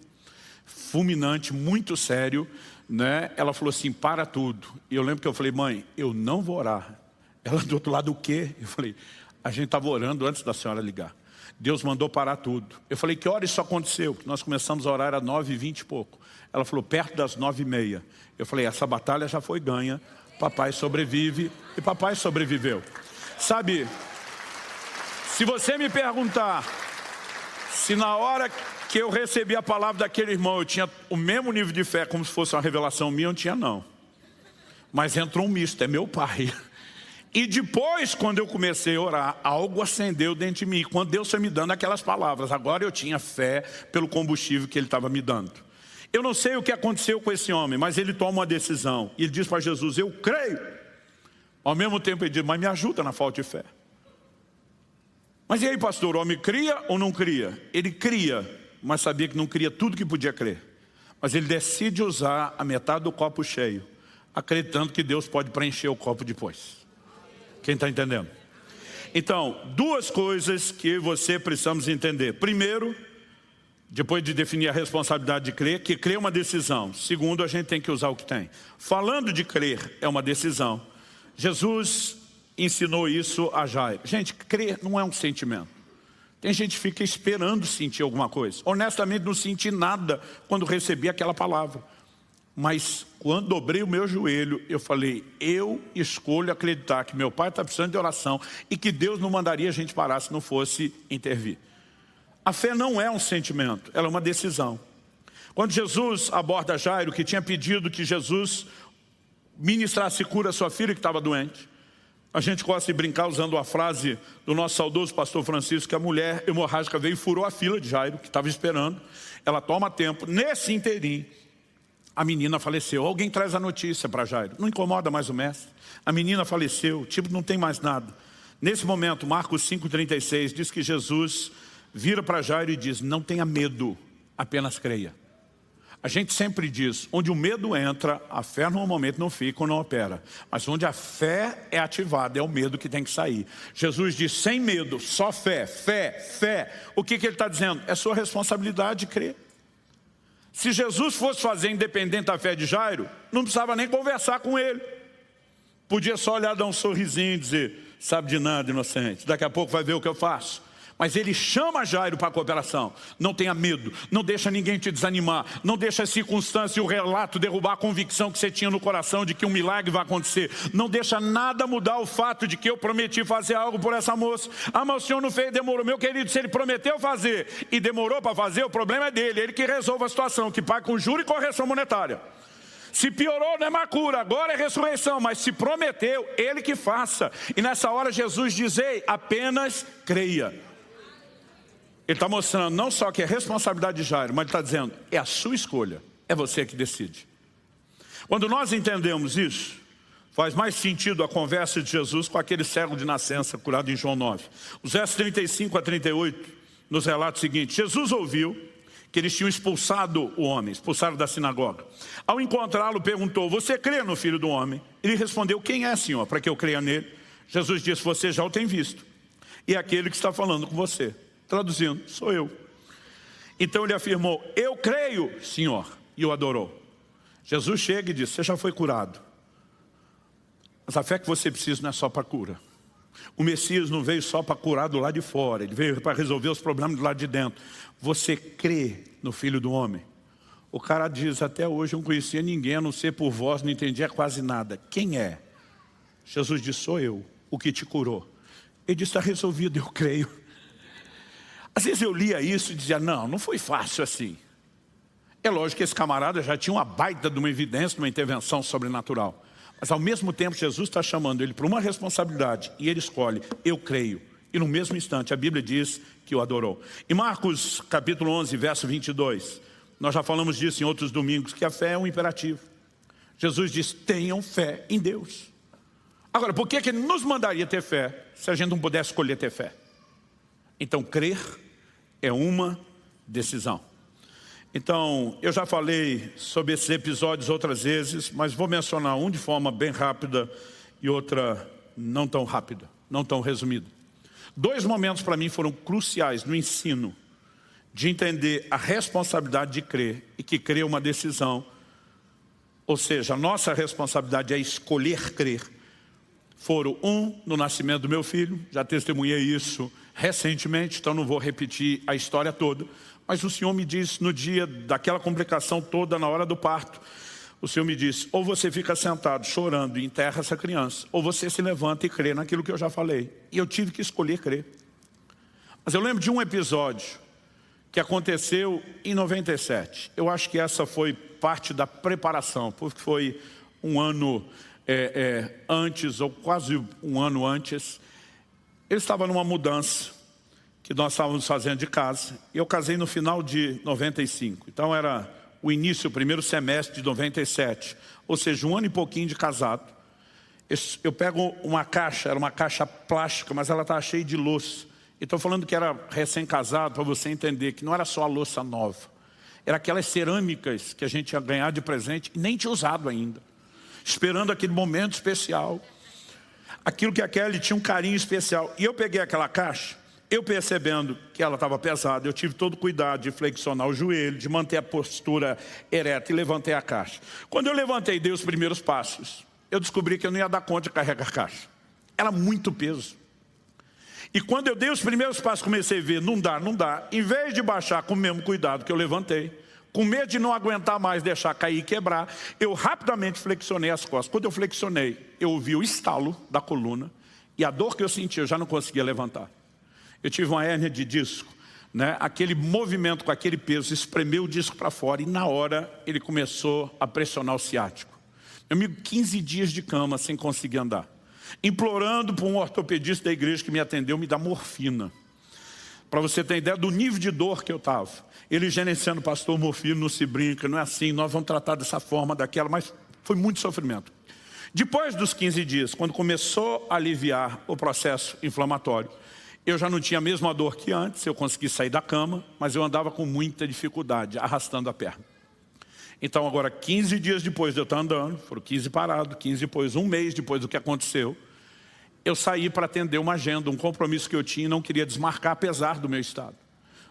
fulminante, muito sério, né? Ela falou assim, para tudo. E eu lembro que eu falei, mãe, eu não vou orar. Ela do outro lado, o quê? Eu falei, a gente estava orando antes da senhora ligar. Deus mandou parar tudo. Eu falei, que hora isso aconteceu? Nós começamos a orar às 9h20 e pouco. Ela falou, perto das 9h30. Eu falei, essa batalha já foi ganha. Papai sobrevive. E papai sobreviveu. Sabe, se você me perguntar se na hora que eu recebi a palavra daquele irmão eu tinha o mesmo nível de fé como se fosse uma revelação minha, eu não tinha não. Mas entrou um misto, é meu pai. E depois, quando eu comecei a orar, algo acendeu dentro de mim. Quando Deus foi me dando aquelas palavras, agora eu tinha fé pelo combustível que Ele estava me dando. Eu não sei o que aconteceu com esse homem, mas ele toma uma decisão. E ele diz para Jesus, eu creio. Ao mesmo tempo ele diz, mas me ajuda na falta de fé. Mas e aí, pastor, o homem cria ou não cria? Ele cria, mas sabia que não cria tudo que podia crer. Mas ele decide usar a metade do copo cheio, acreditando que Deus pode preencher o copo depois. Quem está entendendo? Então, duas coisas que você precisamos entender. Primeiro, depois de definir a responsabilidade de crer, que crer é uma decisão. Segundo, a gente tem que usar o que tem. Falando de crer é uma decisão. Jesus ensinou isso a Jairo. Gente, crer não é um sentimento. Tem gente que fica esperando sentir alguma coisa. Honestamente, não senti nada quando recebi aquela palavra. Mas quando dobrei o meu joelho, eu falei, eu escolho acreditar que meu pai está precisando de oração e que Deus não mandaria a gente parar se não fosse intervir. A fé não é um sentimento, ela é uma decisão. Quando Jesus aborda Jairo, que tinha pedido que Jesus ministrasse cura à sua filha que estava doente, a gente gosta de brincar usando a frase do nosso saudoso pastor Francisco, que a mulher hemorrágica veio e furou a fila de Jairo, que estava esperando. Ela toma tempo, nesse inteirinho, a menina faleceu. Alguém traz a notícia para Jairo. Não incomoda mais o mestre. A menina faleceu, tipo, não tem mais nada. Nesse momento, Marcos 5,36 diz que Jesus vira para Jairo e diz, não tenha medo, apenas creia. A gente sempre diz, onde o medo entra, a fé normalmente não fica ou não opera. Mas onde a fé é ativada, é o medo que tem que sair. Jesus diz, sem medo, só fé, fé, fé. O que ele está dizendo? É sua responsabilidade de crer. Se Jesus fosse fazer independente da fé de Jairo, não precisava nem conversar com ele. Podia só olhar, dar um sorrisinho e dizer, sabe de nada, inocente, daqui a pouco vai ver o que eu faço. Mas ele chama Jairo para a cooperação. Não tenha medo, não deixa ninguém te desanimar, não deixa a circunstância e o relato derrubar a convicção que você tinha no coração de que um milagre vai acontecer. Não deixa nada mudar o fato de que eu prometi fazer algo por essa moça. Ah, mas o senhor não fez, demorou. Meu querido, se ele prometeu fazer e demorou para fazer, o problema é dele. Ele que resolve a situação, que paga com juros e correção monetária. Se piorou, não é mais cura, agora é ressurreição. Mas se prometeu, ele que faça. E nessa hora Jesus diz, ei, apenas creia. Ele está mostrando não só que é responsabilidade de Jairo, mas ele está dizendo, é a sua escolha, é você que decide. Quando nós entendemos isso, faz mais sentido a conversa de Jesus com aquele cego de nascença curado em João 9. Os versos 35 a 38 nos relata o seguinte, Jesus ouviu que eles tinham expulsado o homem, expulsaram da sinagoga. Ao encontrá-lo, perguntou, você crê no Filho do Homem? Ele respondeu, quem é, Senhor, para que eu creia nele? Jesus disse, você já o tem visto, e é aquele que está falando com você. Traduzindo, sou eu. Então ele afirmou, eu creio, Senhor, e o adorou. Jesus chega e diz, você já foi curado. Mas a fé que você precisa não é só para cura. O Messias não veio só para curar do lado de fora, ele veio para resolver os problemas do lado de dentro. Você crê no Filho do Homem? O cara diz, até hoje eu não conhecia ninguém, a não ser por vós, não entendia quase nada. Quem é? Jesus disse, sou eu, o que te curou. Ele disse, está resolvido, eu creio. Às vezes eu lia isso e dizia, não foi fácil assim. É lógico que esse camarada já tinha uma baita de uma evidência, de uma intervenção sobrenatural. Mas ao mesmo tempo Jesus está chamando ele para uma responsabilidade e ele escolhe, eu creio. E no mesmo instante a Bíblia diz que o adorou. Em Marcos capítulo 11, verso 22, nós já falamos disso em outros domingos, que a fé é um imperativo. Jesus diz, tenham fé em Deus. Agora, por que ele nos mandaria ter fé se a gente não pudesse escolher ter fé? Então, crer é uma decisão. Então, eu já falei sobre esses episódios outras vezes, mas vou mencionar um de forma bem rápida e outra não tão rápida, não tão resumida. 2 momentos para mim foram cruciais no ensino de entender a responsabilidade de crer e que crer é uma decisão. Ou seja, a nossa responsabilidade é escolher crer. Foram no nascimento do meu filho, já testemunhei isso recentemente, então não vou repetir a história toda, mas o Senhor me disse no dia daquela complicação toda, na hora do parto, o Senhor me disse, ou você fica sentado chorando e enterra essa criança, ou você se levanta e crê naquilo que eu já falei. E eu tive que escolher crer. Mas eu lembro de um episódio que aconteceu em 97. Eu acho que essa foi parte da preparação, porque foi um ano antes, ou quase um ano antes. Eu estava numa mudança que nós estávamos fazendo de casa. Eu casei no final de 95. Então era o início, o primeiro semestre de 97. Ou seja, um ano e pouquinho de casado. Eu pego uma caixa, era uma caixa plástica, mas ela estava cheia de louça. E estou falando que era recém-casado, para você entender que não era só a louça nova. Era aquelas cerâmicas que a gente ia ganhar de presente e nem tinha usado ainda. Esperando aquele momento especial. Aquilo que a Kelly tinha um carinho especial. E eu peguei aquela caixa, eu percebendo que ela estava pesada, eu tive todo o cuidado de flexionar o joelho, de manter a postura ereta e levantei a caixa. Quando eu levantei e dei os primeiros passos, eu descobri que eu não ia dar conta de carregar a caixa. Era muito peso. E quando eu dei os primeiros passos, comecei a ver, não dá. Em vez de baixar com o mesmo cuidado que eu levantei, com medo de não aguentar mais, deixar cair e quebrar, eu rapidamente flexionei as costas. Quando eu flexionei, eu ouvi o estalo da coluna e a dor que eu senti, eu já não conseguia levantar. Eu tive uma hérnia de disco, né? Aquele movimento com aquele peso espremeu o disco para fora e na hora ele começou a pressionar o ciático. Meu amigo, 15 dias de cama sem conseguir andar. Implorando para um ortopedista da igreja que me atendeu me dar morfina. Para você ter ideia do nível de dor que eu estava. Ele gerenciando, pastor, morfina não se brinca, não é assim, nós vamos tratar dessa forma, daquela, mas foi muito sofrimento. Depois dos 15 dias, quando começou a aliviar o processo inflamatório, eu já não tinha a mesma dor que antes, eu consegui sair da cama, mas eu andava com muita dificuldade, arrastando a perna. Então agora, 15 dias depois de eu estar andando, foram 15 parados, 15 depois, um mês depois do que aconteceu, eu saí para atender uma agenda, um compromisso que eu tinha e não queria desmarcar, apesar do meu estado.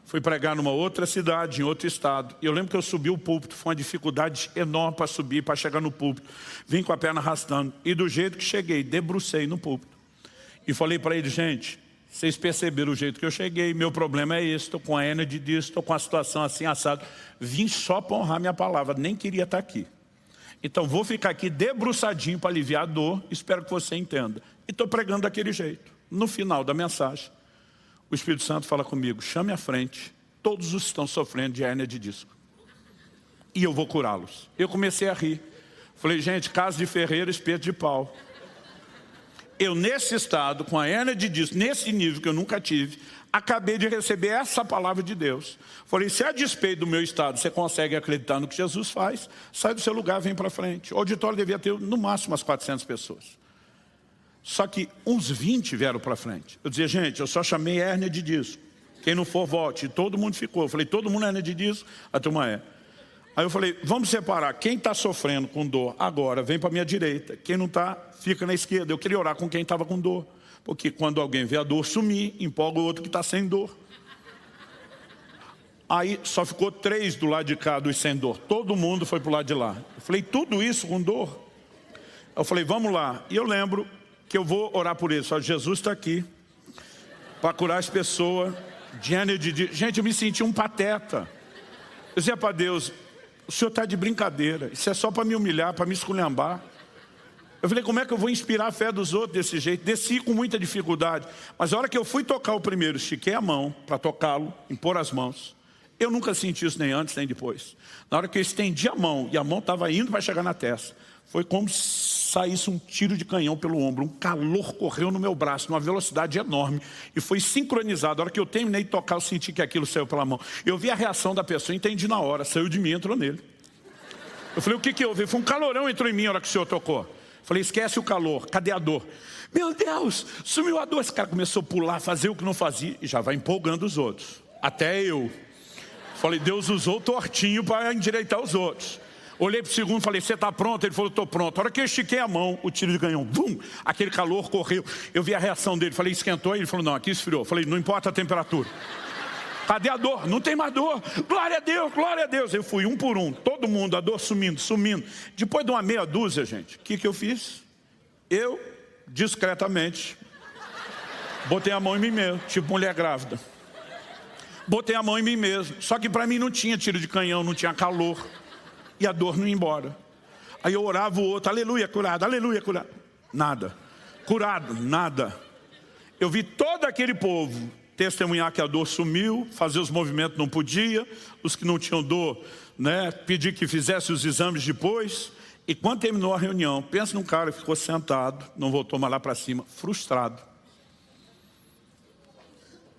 Fui pregar numa outra cidade, em outro estado. E eu lembro que eu subi o púlpito, foi uma dificuldade enorme para subir, para chegar no púlpito. Vim com a perna arrastando. E do jeito que cheguei, debrucei no púlpito. E falei para ele, gente, Vocês perceberam o jeito que eu cheguei, meu problema é esse, estou com a hérnia de disco, estou com a situação assim, assado. Vim só para honrar minha palavra, nem queria estar aqui. Então vou ficar aqui debruçadinho para aliviar a dor, espero que você entenda. E estou pregando daquele jeito. No final da mensagem, o Espírito Santo fala comigo, chame à frente todos os que estão sofrendo de hérnia de disco. E eu vou curá-los. Eu comecei a rir. Falei, gente, casa de ferreiro, espeto de pau. Eu nesse estado, com a hérnia de disco, nesse nível que eu nunca tive, acabei de receber essa palavra de Deus. Falei, se a despeito do meu estado você consegue acreditar no que Jesus faz, sai do seu lugar, vem para frente. O auditório devia ter no máximo umas 400 pessoas. Só que uns 20 vieram para frente. Eu dizia, gente, eu só chamei hérnia de disco. Quem não for, volte. E todo mundo ficou. Eu falei, todo mundo é hérnia de disco? A turma é. Aí eu falei, vamos separar. Quem está sofrendo com dor agora, vem para a minha direita. Quem não está, fica na esquerda. Eu queria orar com quem estava com dor. Porque quando alguém vê a dor sumir, empolga o outro que está sem dor. Aí só ficou 3 do lado de cá dos sem dor. Todo mundo foi para o lado de lá. Eu falei, tudo isso com dor? Eu falei, vamos lá. E eu lembro que eu vou orar por eles. Só Jesus está aqui para curar as pessoas de hérnia de disco. Gente, eu me senti um pateta. Eu dizia para Deus, o senhor está de brincadeira, isso é só para me humilhar, para me esculhambar. Eu falei, como é que eu vou inspirar a fé dos outros desse jeito? Desci com muita dificuldade. Mas a hora que eu fui tocar o primeiro, estiquei a mão para tocá-lo, impor as mãos. Eu nunca senti isso nem antes, nem depois. Na hora que eu estendi a mão, e a mão estava indo para chegar na testa, foi como se saísse um tiro de canhão pelo ombro. Um calor correu no meu braço, numa velocidade enorme. E foi sincronizado. A hora que eu terminei de tocar, eu senti que aquilo saiu pela mão. Eu vi a reação da pessoa, entendi na hora. Saiu de mim, entrou nele. Eu falei, o que houve? Foi um calorão entrou em mim na hora que o senhor tocou. Eu falei, esquece o calor, cadê a dor? Meu Deus, sumiu a dor. Esse cara começou a pular, fazer o que não fazia. E já vai empolgando os outros. Até eu. Falei, Deus usou o tortinho para endireitar os outros. Olhei para o segundo e falei, você está pronto? Ele falou, estou pronto. A hora que eu estiquei a mão, o tiro de canhão, bum, aquele calor correu. Eu vi a reação dele, falei, esquentou? Ele falou, não, aqui esfriou. Falei, não importa a temperatura. Cadê a dor? Não tem mais dor. Glória a Deus, glória a Deus. Eu fui um por um, todo mundo, a dor sumindo, sumindo. Depois de uma meia dúzia, gente, o que eu fiz? Eu, discretamente, botei a mão em mim mesmo, tipo mulher grávida. Botei a mão em mim mesmo. Só que para mim não tinha tiro de canhão, não tinha calor. E a dor não ia embora. Aí eu orava o outro, aleluia, curado, aleluia, curado. Nada. Curado, nada. Eu vi todo aquele povo testemunhar que a dor sumiu, fazer os movimentos não podia, os que não tinham dor, né, pedir que fizesse os exames depois. E quando terminou a reunião, pensa num cara que ficou sentado, não voltou mais lá para cima, frustrado.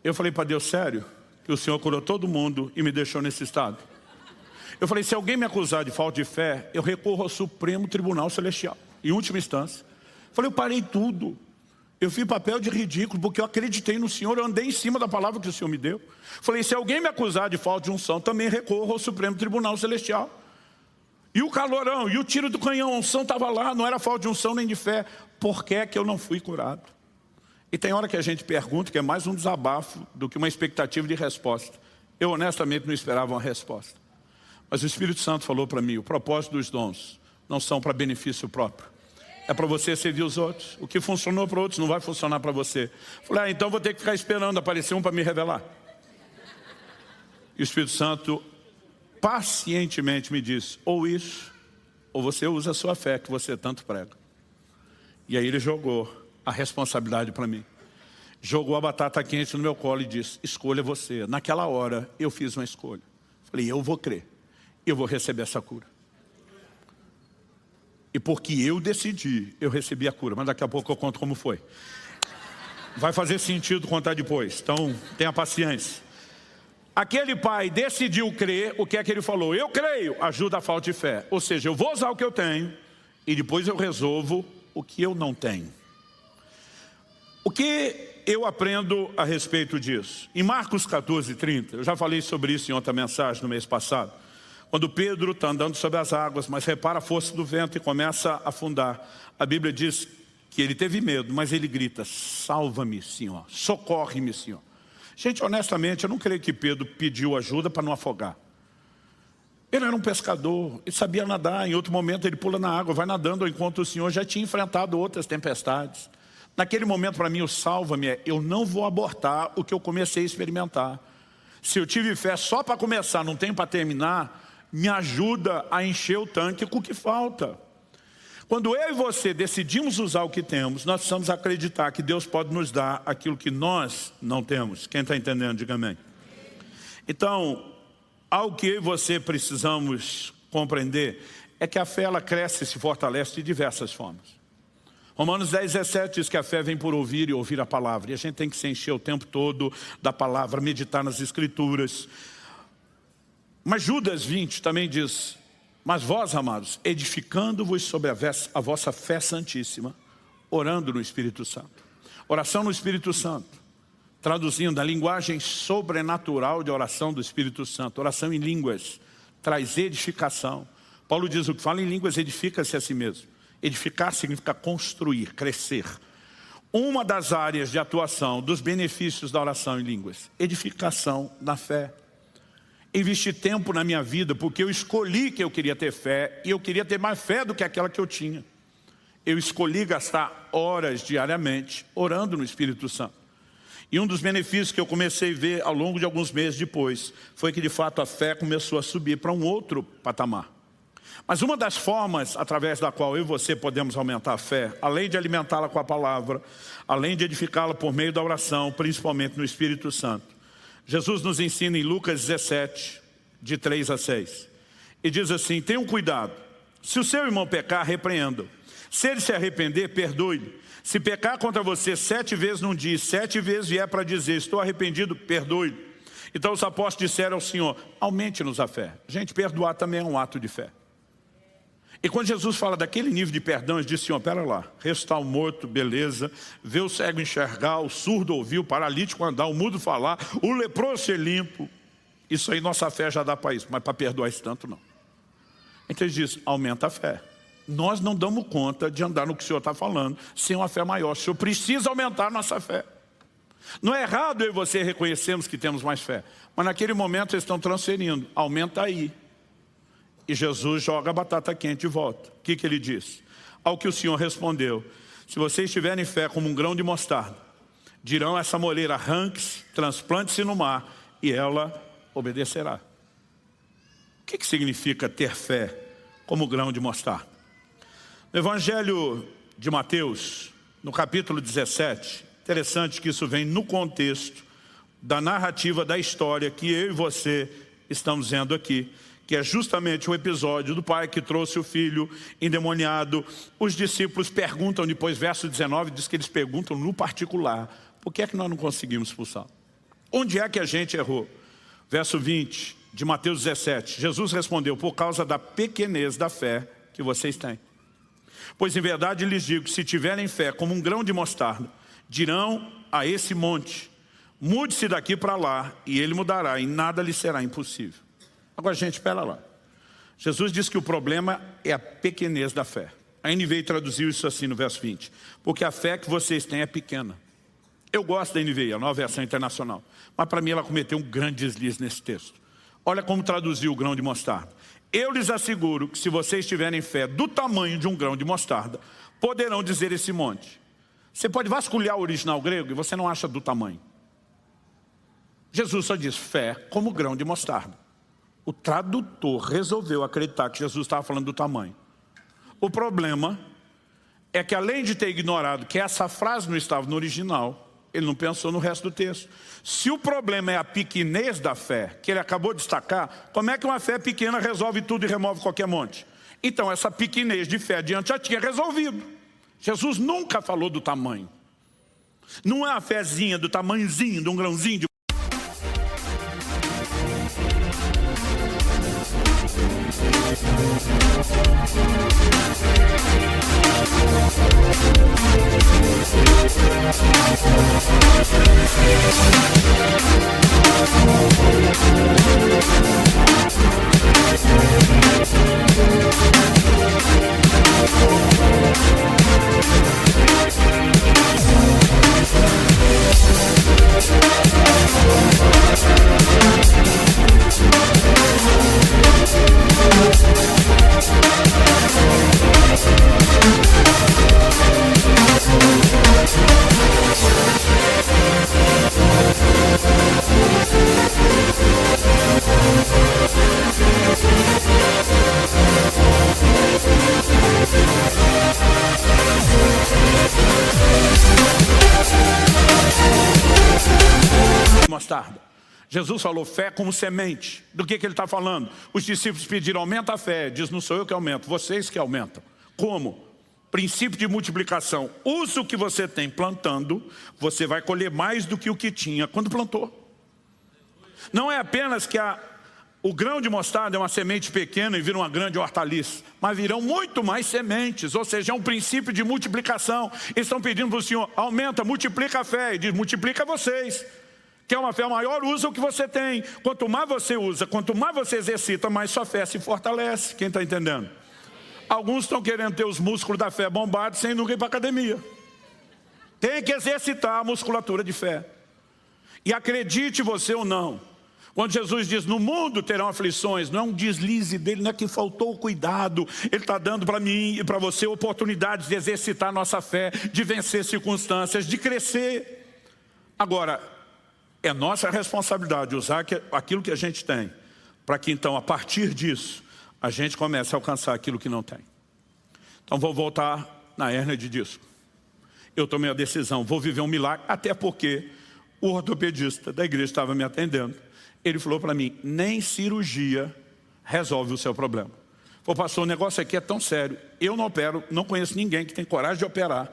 Eu falei para Deus, sério, que o Senhor curou todo mundo e me deixou nesse estado? Eu falei, se alguém me acusar de falta de fé, eu recorro ao Supremo Tribunal Celestial, em última instância. Eu falei, eu parei tudo. Eu fiz papel de ridículo, porque eu acreditei no Senhor, eu andei em cima da palavra que o Senhor me deu. Eu falei, se alguém me acusar de falta de unção, também recorro ao Supremo Tribunal Celestial. E o calorão, e o tiro do canhão, a unção estava lá, não era falta de unção nem de fé. Por que é que eu não fui curado? E tem hora que a gente pergunta, que é mais um desabafo do que uma expectativa de resposta. Eu honestamente não esperava uma resposta. Mas o Espírito Santo falou para mim, o propósito dos dons não são para benefício próprio. É para você servir os outros. O que funcionou para outros não vai funcionar para você. Falei, então vou ter que ficar esperando aparecer um para me revelar. E o Espírito Santo pacientemente me disse, ou isso, ou você usa a sua fé que você tanto prega. E aí ele jogou a responsabilidade para mim. Jogou a batata quente no meu colo e disse, escolha você. Naquela hora eu fiz uma escolha. Falei, eu vou crer. Eu vou receber essa cura. E porque eu decidi, eu recebi a cura. Mas daqui a pouco eu conto como foi. Vai fazer sentido contar depois. Então, tenha paciência. Aquele pai decidiu crer, o que é que ele falou? Eu creio, ajuda a falta de fé. Ou seja, eu vou usar o que eu tenho e depois eu resolvo o que eu não tenho. O que eu aprendo a respeito disso? Em Marcos 14:30, eu já falei sobre isso em outra mensagem no mês passado. Quando Pedro está andando sobre as águas, mas repara a força do vento e começa a afundar. A Bíblia diz que ele teve medo, mas ele grita, salva-me, Senhor, socorre-me, Senhor. Gente, honestamente, eu não creio que Pedro pediu ajuda para não afogar. Ele era um pescador, ele sabia nadar, em outro momento ele pula na água, vai nadando, enquanto o Senhor já tinha enfrentado outras tempestades. Naquele momento, para mim, o salva-me é: eu não vou abortar o que eu comecei a experimentar. Se eu tive fé só para começar, não tenho para terminar, me ajuda a encher o tanque com o que falta. Quando eu e você decidimos usar o que temos, nós precisamos acreditar que Deus pode nos dar aquilo que nós não temos. Quem está entendendo, diga amém. Então, algo que eu e você precisamos compreender é que a fé, ela cresce e se fortalece de diversas formas. Romanos 10:17 diz que a fé vem por ouvir e ouvir a palavra. E a gente tem que se encher o tempo todo da palavra, meditar nas escrituras. Mas Judas 20 também diz: mas vós, amados, edificando-vos sobre a vossa fé santíssima, orando no Espírito Santo. Oração no Espírito Santo, traduzindo a linguagem sobrenatural de oração do Espírito Santo. Oração em línguas traz edificação. Paulo diz: o que fala em línguas edifica-se a si mesmo. Edificar significa construir, crescer. Uma das áreas de atuação dos benefícios da oração em línguas: edificação na fé. Investi tempo na minha vida porque eu escolhi que eu queria ter fé e eu queria ter mais fé do que aquela que eu tinha. Eu escolhi gastar horas diariamente orando no Espírito Santo. E um dos benefícios que eu comecei a ver ao longo de alguns meses depois foi que de fato a fé começou a subir para um outro patamar. Mas uma das formas através da qual eu e você podemos aumentar a fé, além de alimentá-la com a palavra, além de edificá-la por meio da oração, principalmente no Espírito Santo, Jesus nos ensina em Lucas 17, de 3 a 6. E diz assim: tenham cuidado. Se o seu irmão pecar, repreenda-o. Se ele se arrepender, perdoe-lhe. Se pecar contra você 7 vezes num dia, 7 vezes vier para dizer: estou arrependido, perdoe-lhe. Então os apóstolos disseram ao Senhor: aumente-nos a fé. Gente, perdoar também é um ato de fé. E quando Jesus fala daquele nível de perdão, ele diz: Senhor, pera lá, ressuscitar o morto, beleza, ver o cego enxergar, o surdo ouvir, o paralítico andar, o mudo falar, o leproso ser limpo. Isso aí nossa fé já dá para isso, mas para perdoar isso tanto não. Então ele diz: aumenta a fé. Nós não damos conta de andar no que o Senhor está falando sem uma fé maior. O Senhor precisa aumentar a nossa fé. Não é errado eu e você reconhecermos que temos mais fé, mas naquele momento eles estão transferindo: aumenta aí. E Jesus joga a batata quente de volta. O que ele diz? Ao que o Senhor respondeu: se vocês tiverem fé como um grão de mostarda, dirão a essa moreira: arranque-se, transplante-se no mar, e ela obedecerá. O que significa ter fé como grão de mostarda? No Evangelho de Mateus, no capítulo 17, interessante que isso vem no contexto da narrativa da história que eu e você estamos vendo aqui, que é justamente o episódio do pai que trouxe o filho endemoniado. Os discípulos perguntam depois, verso 19, diz que eles perguntam no particular: por que é que nós não conseguimos expulsar? Onde é que a gente errou? Verso 20 de Mateus 17, Jesus respondeu: por causa da pequenez da fé que vocês têm. Pois em verdade lhes digo, se tiverem fé como um grão de mostarda, dirão a esse monte: mude-se daqui para lá, e ele mudará, e nada lhe será impossível. Agora, gente, espera lá. Jesus disse que o problema é a pequenez da fé. A NVI traduziu isso assim no verso 20: porque a fé que vocês têm é pequena. Eu gosto da NVI, a nova versão internacional, mas para mim ela cometeu um grande deslize nesse texto. Olha como traduziu o grão de mostarda: eu lhes asseguro que se vocês tiverem fé do tamanho de um grão de mostarda, poderão dizer esse monte. Você pode vasculhar o original grego e você não acha do tamanho. Jesus só diz fé como grão de mostarda. O tradutor resolveu acreditar que Jesus estava falando do tamanho. O problema é que, além de ter ignorado que essa frase não estava no original, ele não pensou no resto do texto. Se o problema é a pequenez da fé, que ele acabou de destacar, como é que uma fé pequena resolve tudo e remove qualquer monte? Então essa pequenez de fé adiante já tinha resolvido. Jesus nunca falou do tamanho. Não é a fezinha do tamanhozinho, de um grãozinho de... mostarda. Jesus falou fé como semente. Do que ele está falando? Os discípulos pediram, aumenta a fé. Diz, não sou eu que aumento, vocês que aumentam. Como? Princípio de multiplicação. Usa o que você tem plantando, você vai colher mais do que o que tinha quando plantou. Não é apenas que o grão de mostarda é uma semente pequena e vira uma grande hortaliça, mas virão muito mais sementes, ou seja, é um princípio de multiplicação. Eles estão pedindo para o Senhor, aumenta, multiplica a fé. E diz, multiplica vocês. Quer uma fé maior, usa o que você tem. Quanto mais você usa, quanto mais você exercita, mais sua fé se fortalece. Quem está entendendo? Alguns estão querendo ter os músculos da fé bombados sem nunca ir para a academia. Tem que exercitar a musculatura de fé. E acredite você ou não, quando Jesus diz, no mundo terão aflições, não é um deslize dele, não é que faltou cuidado. Ele está dando para mim e para você oportunidades de exercitar nossa fé, de vencer circunstâncias, de crescer. Agora, é nossa responsabilidade usar aquilo que a gente tem, para que então, a partir disso, a gente comece a alcançar aquilo que não tem. Então, vou voltar na hérnia de disco. Eu tomei a decisão, vou viver um milagre, até porque o ortopedista da igreja estava me atendendo. Ele falou para mim, nem cirurgia resolve o seu problema. Falei, pastor, o negócio aqui é tão sério. Eu não opero, não conheço ninguém que tem coragem de operar,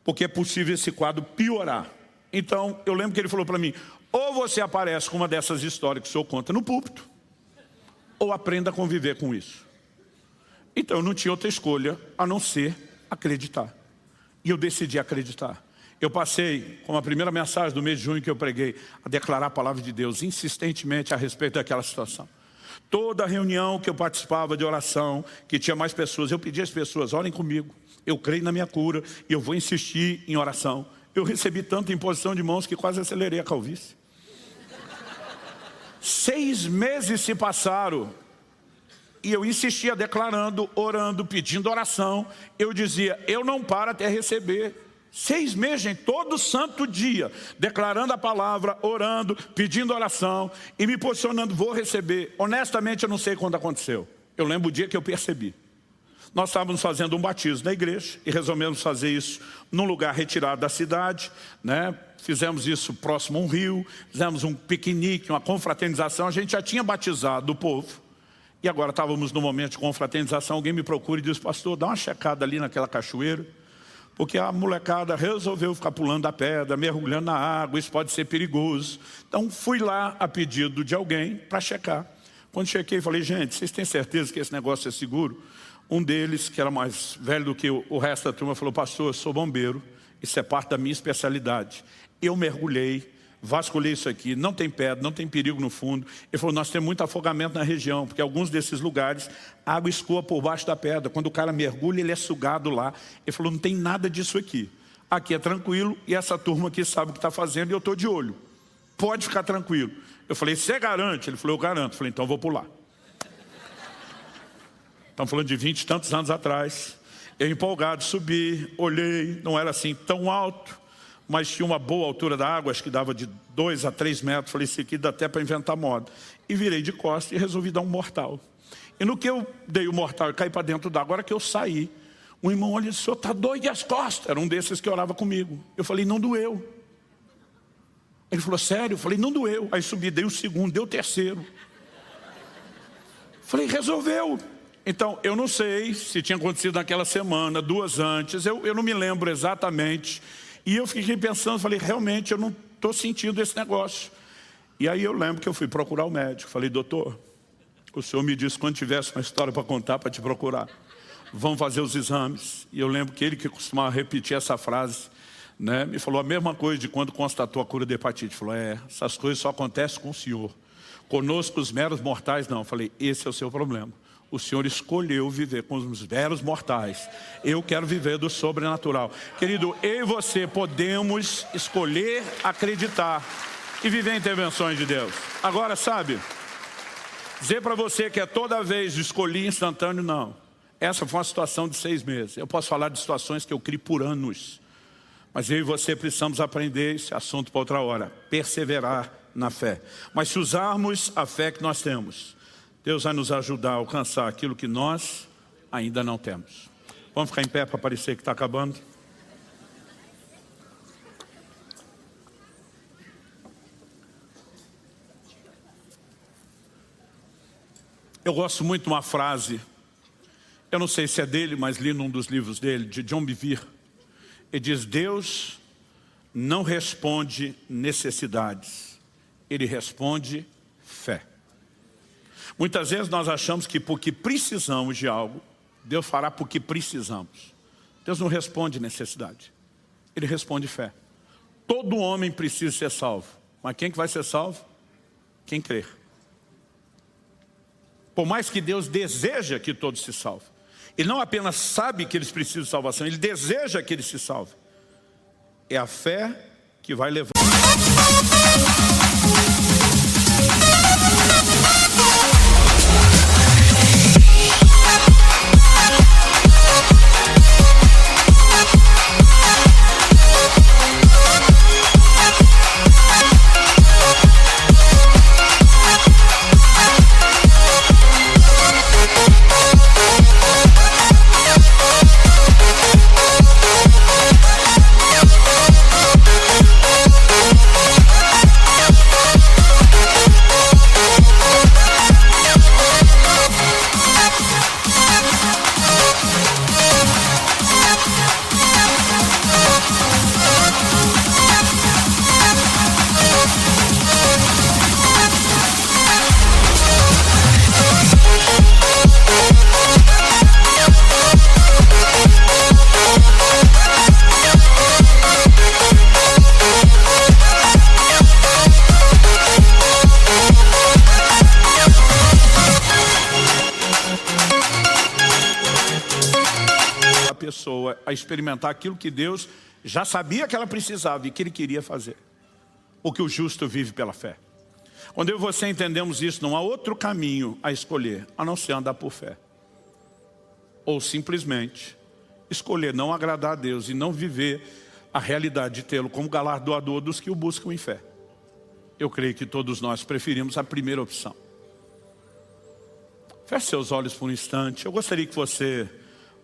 porque é possível esse quadro piorar. Então, eu lembro que ele falou para mim, ou você aparece com uma dessas histórias que o senhor conta no púlpito, ou aprenda a conviver com isso. Então, eu não tinha outra escolha a não ser acreditar. E eu decidi acreditar. Eu passei, como a primeira mensagem do mês de junho que eu preguei, a declarar a palavra de Deus insistentemente a respeito daquela situação. Toda reunião que eu participava de oração, que tinha mais pessoas, eu pedia às pessoas, orem comigo. Eu creio na minha cura e eu vou insistir em oração. Eu recebi tanta imposição de mãos que quase acelerei a calvície. 6 meses se passaram e eu insistia declarando, orando, pedindo oração. Eu dizia, eu não paro até receber. 6 meses, gente, todo santo dia, declarando a palavra, orando, pedindo oração e me posicionando, vou receber. Honestamente, eu não sei quando aconteceu. Eu lembro o dia que eu percebi. Nós estávamos fazendo um batismo na igreja e resolvemos fazer isso num lugar retirado da cidade, né? Fizemos isso próximo a um rio, fizemos um piquenique, uma confraternização. A gente já tinha batizado o povo e agora estávamos no momento de confraternização. Alguém me procura e diz, pastor, dá uma checada ali naquela cachoeira, porque a molecada resolveu ficar pulando da pedra, mergulhando na água, isso pode ser perigoso. Então fui lá a pedido de alguém para checar. Quando chequei, falei, gente, vocês têm certeza que esse negócio é seguro? Um deles, que era mais velho do que o resto da turma, falou, pastor, eu sou bombeiro, isso é parte da minha especialidade. Eu mergulhei, vasculhei isso aqui, não tem pedra, não tem perigo no fundo. Ele falou, nós temos muito afogamento na região, porque alguns desses lugares, a água escoa por baixo da pedra. Quando o cara mergulha, ele é sugado lá. Ele falou, não tem nada disso aqui. Aqui é tranquilo e essa turma aqui sabe o que está fazendo e eu estou de olho. Pode ficar tranquilo. Eu falei, você garante? Ele falou, eu garanto. Eu falei, então eu vou pular. Estamos falando de 20 e tantos anos atrás. Eu empolgado, subi, olhei, não era assim tão alto, mas tinha uma boa altura da água, acho que dava de 2 a 3 metros. Falei, isso aqui dá até para inventar moda. E virei de costas e resolvi dar um mortal. E no que eu dei o mortal e caí para dentro d'água, agora que eu saí, um irmão olha e disse, o senhor está doido e as costas? Era um desses que orava comigo. Eu falei, não doeu. Ele falou, sério? Eu falei, não doeu. Aí subi, dei o segundo, dei o terceiro. Falei, resolveu. Então, eu não sei se tinha acontecido naquela semana, 2 antes, eu não me lembro exatamente. E eu fiquei pensando, falei, realmente eu não estou sentindo esse negócio. E aí eu lembro que eu fui procurar o médico. Falei, doutor, o senhor me disse quando tivesse uma história para contar, para te procurar. Vamos fazer os exames. E eu lembro que ele que costumava repetir essa frase, né, me falou a mesma coisa de quando constatou a cura da hepatite. Falou, essas coisas só acontecem com o senhor. Conosco os meros mortais não. Eu falei, esse é o seu problema. O Senhor escolheu viver com os meros mortais. Eu quero viver do sobrenatural. Querido, eu e você podemos escolher acreditar e viver intervenções de Deus. Agora, sabe, dizer para você que é toda vez escolhi instantâneo, não. Essa foi uma situação de 6 meses. Eu posso falar de situações que eu criei por anos. Mas eu e você precisamos aprender esse assunto para outra hora. Perseverar na fé. Mas se usarmos a fé que nós temos, Deus vai nos ajudar a alcançar aquilo que nós ainda não temos. Vamos ficar em pé para parecer que está acabando? Eu gosto muito de uma frase, eu não sei se é dele, mas li num dos livros dele, de John Bevere. Ele diz: Deus não responde necessidades, Ele responde fé. Muitas vezes nós achamos que porque precisamos de algo, Deus fará porque precisamos. Deus não responde necessidade, Ele responde fé. Todo homem precisa ser salvo, mas quem que vai ser salvo? Quem crer. Por mais que Deus deseja que todos se salvem, Ele não apenas sabe que eles precisam de salvação, Ele deseja que eles se salvem. É a fé que vai levar. Pessoa a experimentar aquilo que Deus já sabia que ela precisava e que Ele queria fazer. Porque o justo vive pela fé. Quando eu e você entendemos isso, não há outro caminho a escolher, a não ser andar por fé. Ou simplesmente escolher não agradar a Deus e não viver a realidade de tê-lo como galardoador dos que o buscam em fé. Eu creio que todos nós preferimos a primeira opção. Feche seus olhos por um instante. Eu gostaria que você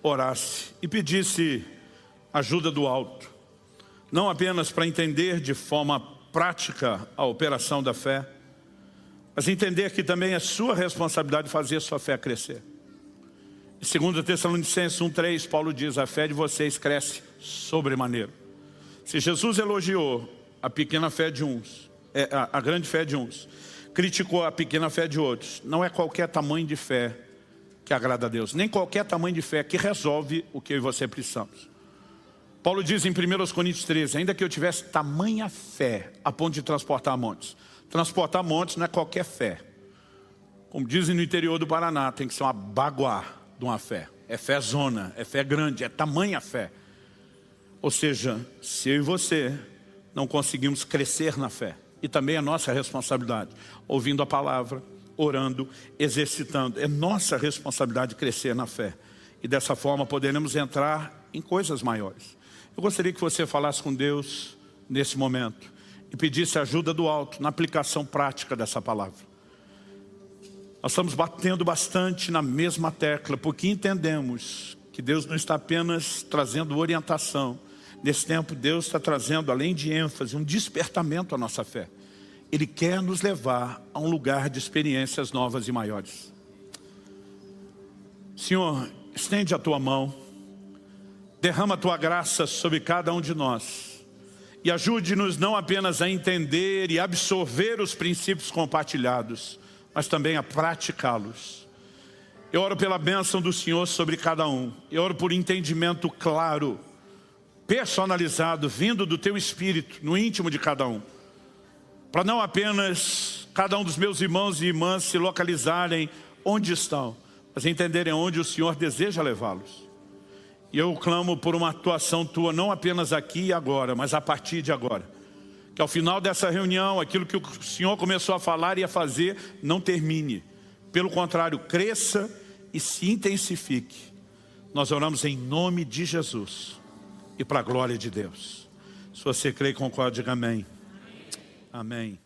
orasse e pedisse ajuda do alto, não apenas para entender de forma prática a operação da fé, mas entender que também é sua responsabilidade fazer a sua fé crescer. Em 2 Tessalonicenses 1:3, Paulo diz: a fé de vocês cresce sobremaneira. Se Jesus elogiou a pequena fé de uns, a grande fé de uns, criticou a pequena fé de outros, não é qualquer tamanho de fé que agrada a Deus, nem qualquer tamanho de fé que resolve o que eu e você precisamos. Paulo diz em 1 Coríntios 13, ainda que eu tivesse tamanha fé a ponto de transportar montes. Transportar montes não é qualquer fé. Como dizem no interior do Paraná, tem que ser uma baguá de uma fé. É fé zona, é fé grande, é tamanha fé. Ou seja, se eu e você não conseguimos crescer na fé, e também é nossa responsabilidade, ouvindo a palavra, orando, exercitando. É nossa responsabilidade crescer na fé. E dessa forma poderemos entrar em coisas maiores. Eu gostaria que você falasse com Deus nesse momento e pedisse ajuda do alto na aplicação prática dessa palavra. Nós estamos batendo bastante na mesma tecla, porque entendemos que Deus não está apenas trazendo orientação. Nesse tempo Deus está trazendo, além de ênfase, um despertamento à nossa fé. Ele quer nos levar a um lugar de experiências novas e maiores. Senhor, estende a Tua mão, derrama a Tua graça sobre cada um de nós e ajude-nos não apenas a entender e absorver os princípios compartilhados, mas também a praticá-los. Eu oro pela bênção do Senhor sobre cada um. Eu oro por entendimento claro, personalizado, vindo do Teu Espírito, no íntimo de cada um. Para não apenas cada um dos meus irmãos e irmãs se localizarem onde estão, mas entenderem onde o Senhor deseja levá-los. E eu clamo por uma atuação Tua, não apenas aqui e agora, mas a partir de agora. Que ao final dessa reunião, aquilo que o Senhor começou a falar e a fazer, não termine. Pelo contrário, cresça e se intensifique. Nós oramos em nome de Jesus e para a glória de Deus. Se você crê e concorda, diga amém. Amém.